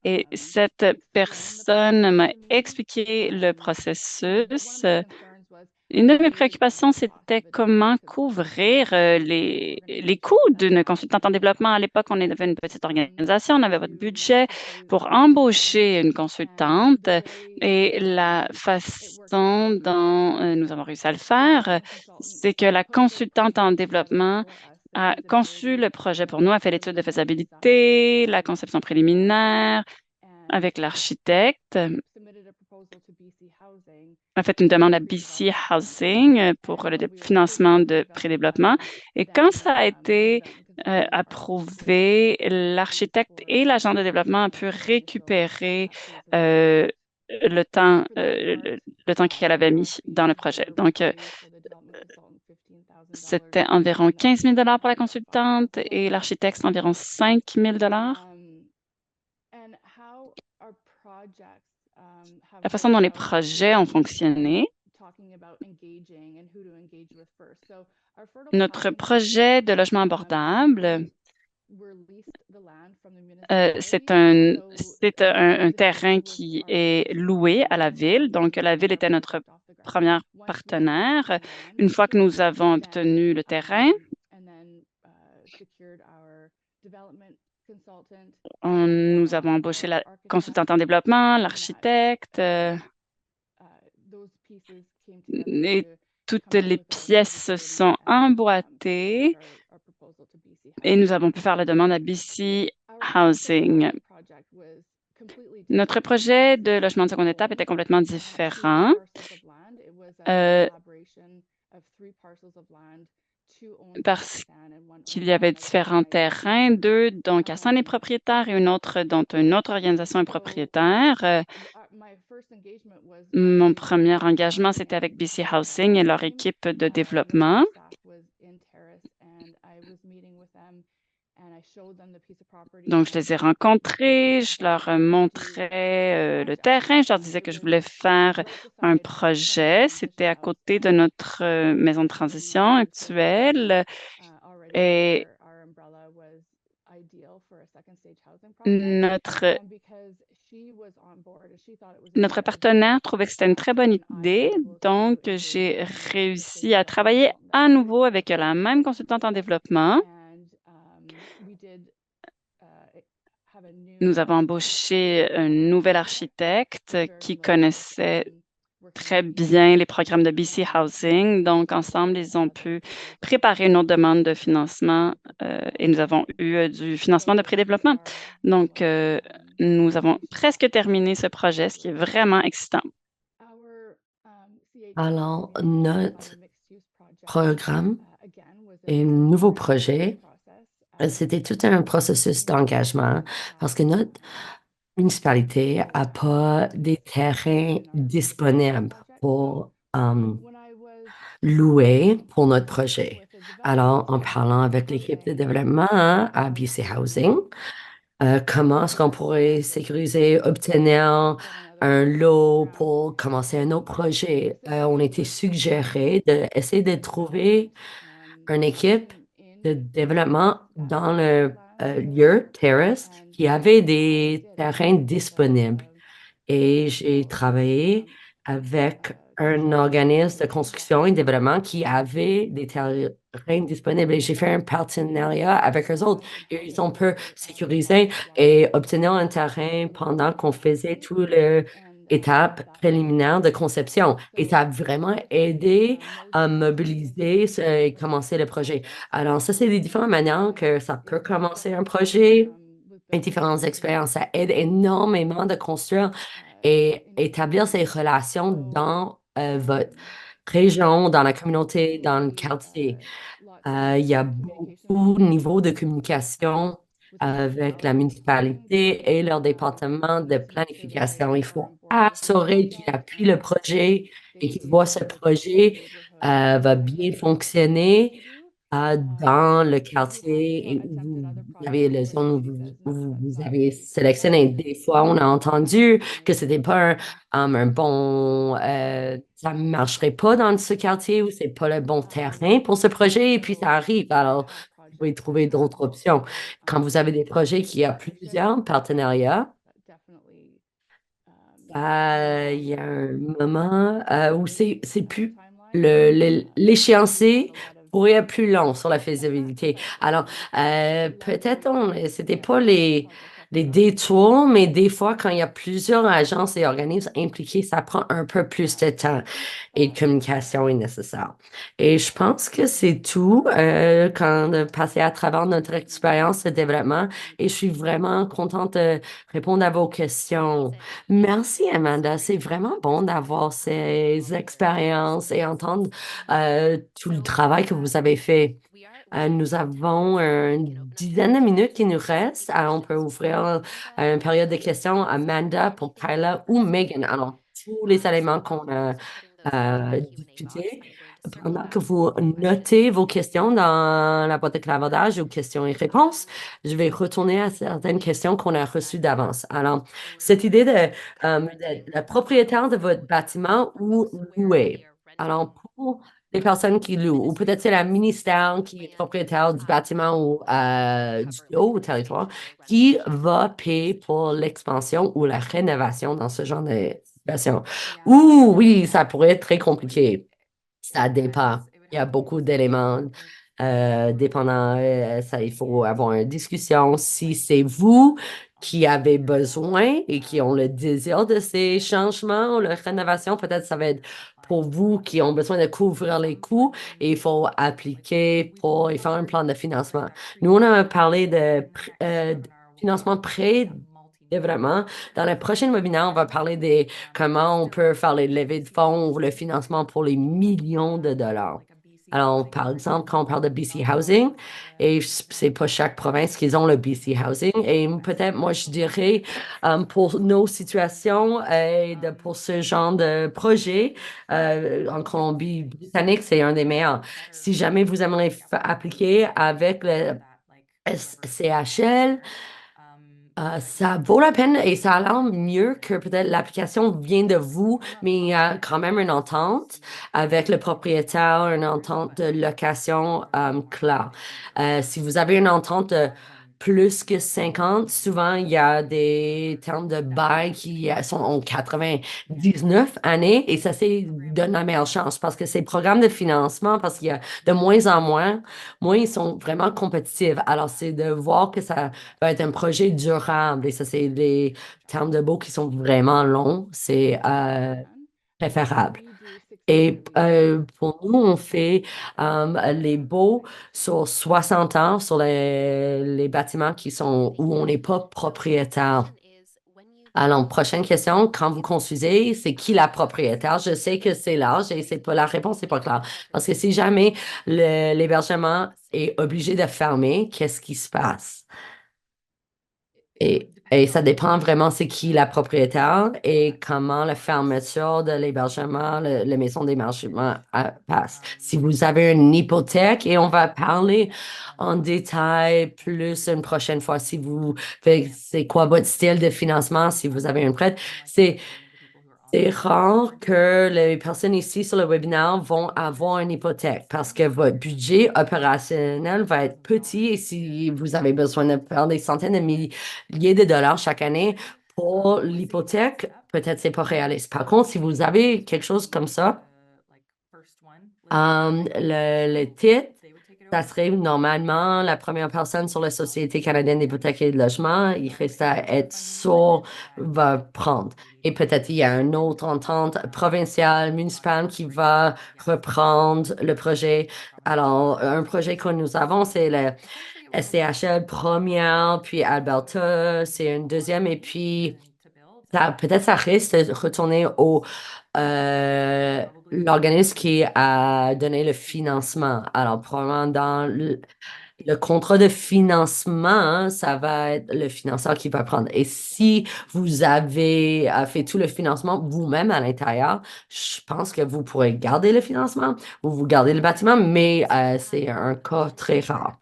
et cette personne m'a expliqué le processus. Une de mes préoccupations, c'était comment couvrir les coûts d'une consultante en développement. À l'époque, on avait une petite organisation, on avait votre budget pour embaucher une consultante et la façon dont nous avons réussi à le faire, c'est que la consultante en développement a conçu le projet pour nous, a fait l'étude de faisabilité, la conception préliminaire avec l'architecte, a fait une demande à BC Housing pour le financement de prédéveloppement. Et quand ça a été approuvé, l'architecte et l'agent de développement ont pu récupérer euh, le temps qu'elle avait mis dans le projet. Donc, c'était environ 15 000 pour la consultante et l'architecte environ 5 000. La façon dont les projets ont fonctionné. Notre projet de logement abordable, c'est un terrain qui est loué à la ville. Donc, la ville était notre premier partenaire. Une fois que nous avons obtenu le terrain, nous avons embauché la consultante en développement, l'architecte, et toutes les pièces sont emboîtées et nous avons pu faire la demande à BC Housing. Notre projet de logement de seconde étape était complètement différent. Parce qu'il y avait différents terrains, deux dont Cassan est propriétaire et une autre dont une autre organisation est propriétaire. Mon premier engagement, c'était avec BC Housing et leur équipe de développement. Donc, je les ai rencontrés, je leur montrais le terrain, je leur disais que je voulais faire un projet. C'était à côté de notre maison de transition actuelle. Et notre partenaire trouvait que c'était une très bonne idée. Donc, j'ai réussi à travailler à nouveau avec la même consultante en développement. Nous avons embauché un nouvel architecte qui connaissait très bien les programmes de BC Housing. Donc, ensemble, ils ont pu préparer une autre demande de financement et nous avons eu du financement de prédéveloppement. Donc, nous avons presque terminé ce projet, ce qui est vraiment excitant. Alors, notre programme et nouveau projet, c'était tout un processus d'engagement parce que notre municipalité n'a pas des terrains disponibles pour louer pour notre projet. Alors, en parlant avec l'équipe de développement à BC Housing, comment est-ce qu'on pourrait sécuriser, obtenir un lot pour commencer un autre projet? On était suggéré d'essayer de trouver une équipe de développement dans le lieu, Terrace, qui avait des terrains disponibles. Et j'ai travaillé avec un organisme de construction et développement qui avait des terrains disponibles et j'ai fait un partenariat avec eux autres. Et ils ont pu sécuriser et obtenir un terrain pendant qu'on faisait toutes les étapes préliminaires de conception. Et ça a vraiment aidé à mobiliser et commencer le projet. Alors, ça, c'est des différentes manières que ça peut commencer un projet. et différentes expériences. Ça aide énormément de construire et établir ces relations dans votre région, dans la communauté, dans le quartier. Il y a beaucoup de niveaux de communication avec la municipalité et leur département de planification. Il faut assurer qu'ils appuient le projet et qu'ils voient ce projet va bien fonctionner dans le quartier où vous avez le zone où vous avez sélectionné. Des fois, on a entendu que c'était pas un bon, ça ne marcherait pas dans ce quartier ou c'est pas le bon terrain pour ce projet et puis ça arrive. Alors, vous pouvez trouver d'autres options. Quand vous avez des projets qui a plusieurs partenariats, il y a un moment où c'est plus l'échéancier pourrait être plus long sur la faisabilité. Alors, peut-être c'était pas les détours, mais des fois, quand il y a plusieurs agences et organismes impliqués, ça prend un peu plus de temps et de communication est nécessaire. Et je pense que c'est tout quand de passer à travers notre expérience de développement et je suis vraiment contente de répondre à vos questions. Merci, Amanda. C'est vraiment bon d'avoir ces expériences et entendre tout le travail que vous avez fait. Nous avons une dizaine de minutes qui nous restent. Alors, on peut ouvrir une période de questions à Amanda pour Kyla ou Megan. Alors, tous les éléments qu'on a discutés. Pendant que vous notez vos questions dans la boîte de clavardage ou questions et réponses, je vais retourner à certaines questions qu'on a reçues d'avance. Alors, cette idée d'être le propriétaire de votre bâtiment ou louer. Alors, pour les personnes qui louent, ou peut-être c'est la ministère qui est propriétaire du bâtiment ou du lot au territoire, qui va payer pour l'expansion ou la rénovation dans ce genre de situation. Ouh, oui, ça pourrait être très compliqué. Ça dépend. Il y a beaucoup d'éléments dépendant. Il faut avoir une discussion. Si c'est vous qui avez besoin et qui ont le désir de ces changements ou la rénovation, peut-être ça va être pour vous qui ont besoin de couvrir les coûts et il faut appliquer pour et faire un plan de financement. Nous, on a parlé de financement pré-développement. Dans le prochain webinaire, on va parler des comment on peut faire les levées de fonds ou le financement pour les millions de dollars. Alors, par exemple, quand on parle de BC Housing, et c'est pas chaque province qu'ils ont le BC Housing, et peut-être, moi, je dirais, pour nos situations et pour ce genre de projet, en Colombie-Britannique, c'est un des meilleurs. Si jamais vous aimeriez appliquer avec le CHL, ça vaut la peine et ça a l'air mieux que peut-être l'application vient de vous, mais il y a quand même une entente avec le propriétaire, une entente de location claire. Si vous avez une entente de plus que 50, souvent il y a des termes de bail qui sont en 99 années et ça, c'est donne la meilleure chance parce que ces programmes de financement, parce qu'il y a de moins en moins ils sont vraiment compétitifs. Alors, c'est de voir que ça va être un projet durable. Et ça, c'est des termes de beau qui sont vraiment longs. C'est préférable. Et pour nous, on fait les baux sur 60 ans sur les bâtiments qui sont où on n'est pas propriétaire. Alors, prochaine question, quand vous construisez, c'est qui la propriétaire? Je sais que c'est large et c'est pas la réponse n'est pas claire. Parce que si jamais l'hébergement est obligé de fermer, qu'est-ce qui se passe? Et ça dépend vraiment c'est qui la propriétaire et comment la fermeture de l'hébergement, la maison d'hébergement passe. Si vous avez une hypothèque, et on va parler en détail plus une prochaine fois si vous faites, c'est quoi votre style de financement, si vous avez une prête, c'est rare que les personnes ici sur le webinaire vont avoir une hypothèque parce que votre budget opérationnel va être petit et si vous avez besoin de faire des centaines de milliers de dollars chaque année pour l'hypothèque, peut-être c'est pas réaliste. Par contre, si vous avez quelque chose comme ça, le titre, ça serait normalement la première personne sur la Société canadienne d'hypothèques et de logement. Il reste à être sûr, va prendre. Et peut-être il y a une autre entente provinciale, municipale qui va reprendre le projet. Alors, un projet que nous avons, c'est SCHL première, puis Alberta, c'est une deuxième, et puis peut-être ça risque de retourner au l'organisme qui a donné le financement. Alors, probablement dans le contrat de financement, hein, ça va être le financeur qui va prendre. Et si vous avez fait tout le financement vous-même à l'intérieur, je pense que vous pourrez garder le financement ou vous gardez le bâtiment, mais c'est un cas très rare.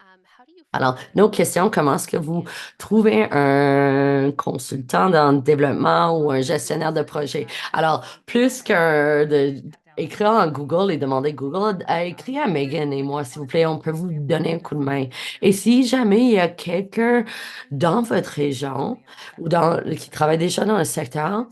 Alors, nos questions, comment est-ce que vous trouvez un consultant dans le développement ou un gestionnaire de projet? Alors, plus que de écrire en Google et demander Google, écrire à Megan et moi, s'il vous plaît, on peut vous donner un coup de main. Et si jamais il y a quelqu'un dans votre région ou qui travaille déjà dans le secteur,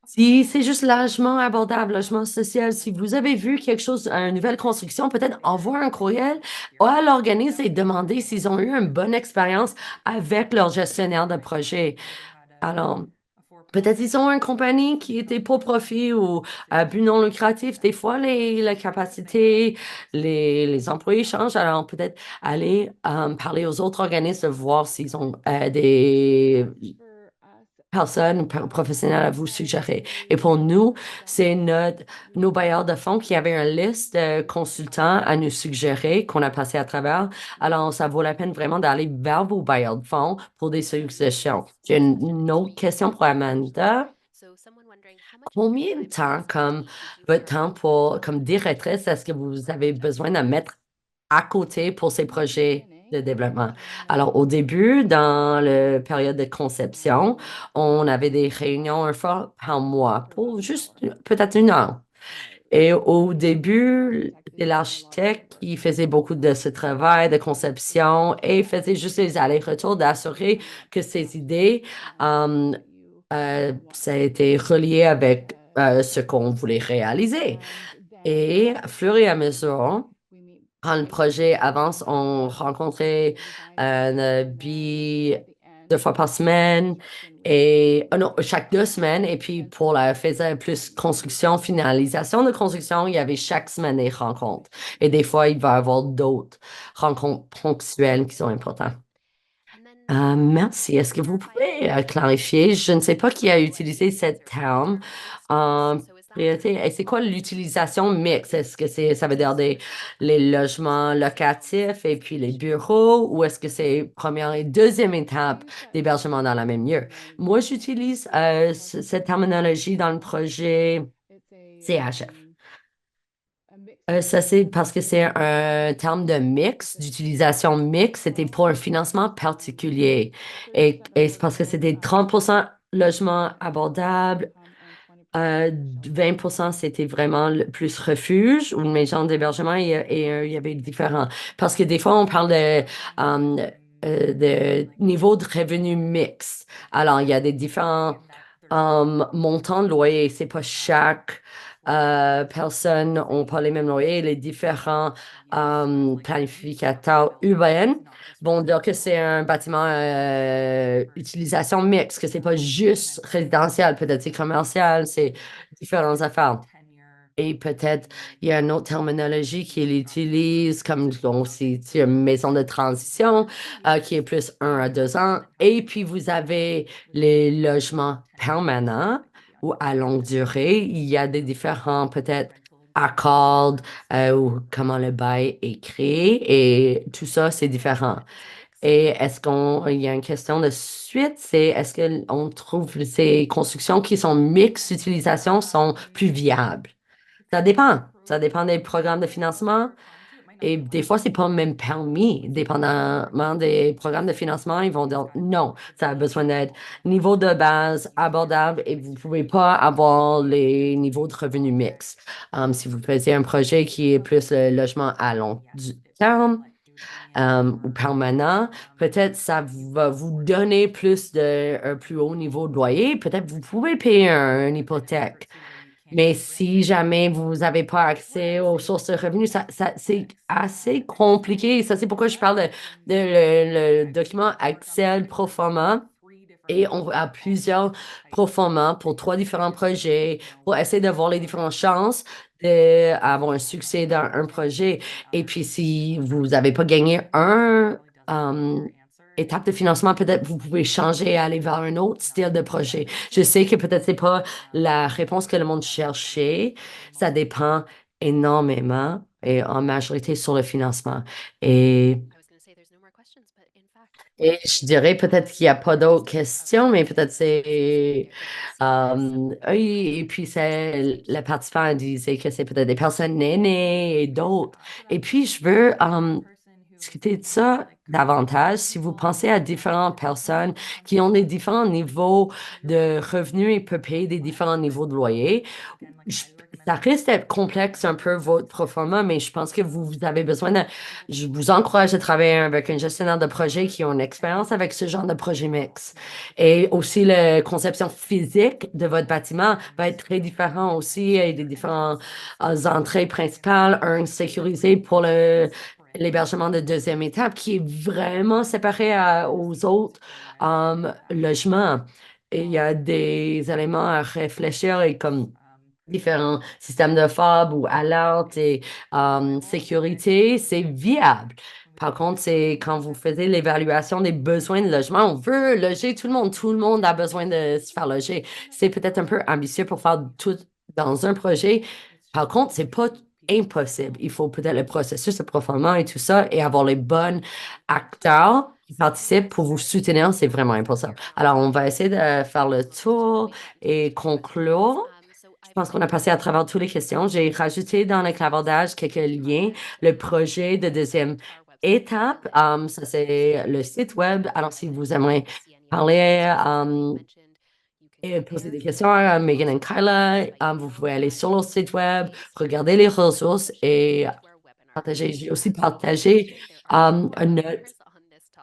si c'est juste logement abordable, logement social, si vous avez vu quelque chose, une nouvelle construction, peut-être envoie un courriel à l'organisme et demandez s'ils ont eu une bonne expérience avec leur gestionnaire de projet. Alors, peut-être ils ont une compagnie qui était pour profit ou à but non lucratif. Des fois, la capacité, les employés changent. Alors, peut-être aller parler aux autres organismes, voir s'ils ont des personnes professionnelles à vous suggérer. Et pour nous, c'est nos bailleurs de fonds qui avaient une liste de consultants à nous suggérer qu'on a passé à travers. Alors, ça vaut la peine vraiment d'aller vers vos bailleurs de fonds pour des suggestions. J'ai une autre question pour Amanda. Combien de temps, comme votre temps comme directrice, est-ce que vous avez besoin de mettre à côté pour ces projets de développement? Alors, au début, dans la période de conception, on avait des réunions une fois par mois pour juste peut-être une heure. Et au début, c'est l'architecte qui faisait beaucoup de ce travail de conception et faisait juste les allers-retours d'assurer que ces idées, euh, ça a été relié avec ce qu'on voulait réaliser. Et à fur et à mesure, quand le projet avance, on rencontrait deux fois par semaine et non, chaque 2 semaines. Et puis pour la faisait plus construction, finalisation de construction, il y avait chaque semaine des rencontres. Et des fois, il va y avoir d'autres rencontres ponctuelles qui sont importantes. Merci. Est-ce que vous pouvez clarifier? Je ne sais pas qui a utilisé cette terme en priorité. Et c'est quoi l'utilisation mixte? Est-ce que ça veut dire les logements locatifs et puis les bureaux ou est-ce que c'est première et deuxième étape d'hébergement dans la même lieu? Moi, j'utilise cette terminologie dans le projet CHF. Ça, c'est parce que c'est un terme de mix, d'utilisation mixte. C'était pour un financement particulier. Et c'est parce que c'était 30% logement abordable, 20% c'était vraiment le plus refuge ou une maison d'hébergement il y avait différents. Parce que des fois, on parle de niveau de revenu mix. Alors, il y a des différents montants de loyer. C'est pas chaque personne n'a pas les mêmes loyers. Les différents planificateurs urbains vont dire que c'est un bâtiment utilisation mixte, que c'est pas juste résidentiel, peut-être c'est commercial, c'est différentes affaires. Et peut-être il y a une autre terminologie qu'il utilise, comme aussi une maison de transition qui est plus 1 à 2 ans. Et puis vous avez les logements permanents ou à longue durée. Il y a des différents peut-être accords ou comment le bail est créé et tout ça, c'est différent. Et il y a une question de suite, c'est est-ce qu'on trouve ces constructions qui sont mixtes d'utilisation sont plus viables? Ça dépend. Ça dépend des programmes de financement. Et des fois, c'est pas même permis. Dépendamment des programmes de financement, ils vont dire non, ça a besoin d'être niveau de base abordable et vous pouvez pas avoir les niveaux de revenus mixtes. Si vous faisiez un projet qui est plus le logement à long terme, ou permanent, peut-être ça va vous donner un plus haut niveau de loyer. Peut-être vous pouvez payer une hypothèque. Mais si jamais vous n'avez pas accès aux sources de revenus, c'est assez compliqué. Ça, c'est pourquoi je parle de le document Excel Proforma. Et on a plusieurs proforma pour 3 différents projets pour essayer de voir les différentes chances d'avoir un succès dans un projet. Et puis, si vous n'avez pas gagné un euh, étape de financement, peut-être vous pouvez changer et aller vers un autre style de projet. Je sais que peut-être c'est pas la réponse que le monde cherchait. Ça dépend énormément et en majorité sur le financement. Et et je dirais peut-être qu'il n'y a pas d'autres questions, mais peut-être c'est... oui, et puis c'est, le participant disait que c'est peut-être des personnes aînées et d'autres. Et puis je veux discuter de ça davantage. Si vous pensez à différentes personnes qui ont des différents niveaux de revenus et peuvent payer des différents niveaux de loyer, je- ça risque d'être complexe un peu votre proforma, mais je pense que vous avez besoin de... Je vous encourage à travailler avec un gestionnaire de projet qui a une expérience avec ce genre de projet mix. Et aussi, la conception physique de votre bâtiment va être très différent aussi. Il y a des différentes entrées principales, un sécurisé pour l'hébergement de deuxième étape qui est vraiment séparé aux autres logements. Et il y a des éléments à réfléchir et comme différents systèmes de FOB ou alerte et sécurité, c'est viable. Par contre, c'est quand vous faites l'évaluation des besoins de logement, on veut loger tout le monde. Tout le monde a besoin de se faire loger. C'est peut-être un peu ambitieux pour faire tout dans un projet. Par contre, c'est pas impossible. Il faut peut-être le processus de proforma et tout ça et avoir les bons acteurs qui participent pour vous soutenir. C'est vraiment important. Alors, on va essayer de faire le tour et conclure. Je pense qu'on a passé à travers toutes les questions. J'ai rajouté dans le clavardage quelques liens. Le projet de deuxième étape, ça c'est le site web. Alors, si vous aimeriez parler et poser des questions à Megan et Kyla, vous pouvez aller sur le site web, regarder les ressources et partager. J'ai aussi partagé notre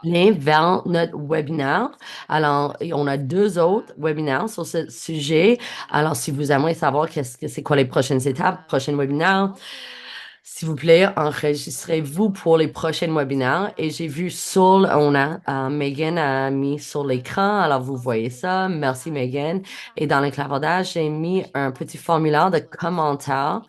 lien vers notre webinaire. Alors, et on a deux autres webinaires sur ce sujet. Alors, si vous aimeriez savoir qu'est-ce que c'est quoi les prochaines étapes, prochains webinaires, s'il vous plaît, enregistrez-vous pour les prochains webinaires. Et j'ai vu on a, Megan a mis sur l'écran. Alors, vous voyez ça. Merci, Megan. Et dans le clavardage, j'ai mis un petit formulaire de commentaires.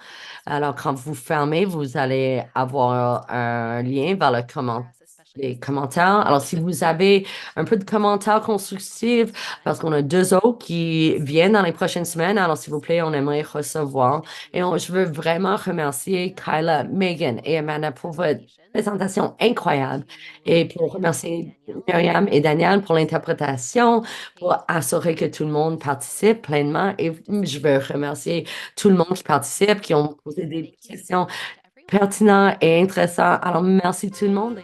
Alors, quand vous fermez, vous allez avoir un lien vers les commentaires. Alors, si vous avez un peu de commentaires constructifs, parce qu'on a deux autres qui viennent dans les prochaines semaines, alors s'il vous plaît, on aimerait recevoir. Et je veux vraiment remercier Kyla, Megan et Amanda pour votre présentation incroyable et pour remercier Myriam et Daniel pour l'interprétation, pour assurer que tout le monde participe pleinement. Et je veux remercier tout le monde qui participe, qui ont posé des questions pertinentes et intéressantes. Alors, merci tout le monde.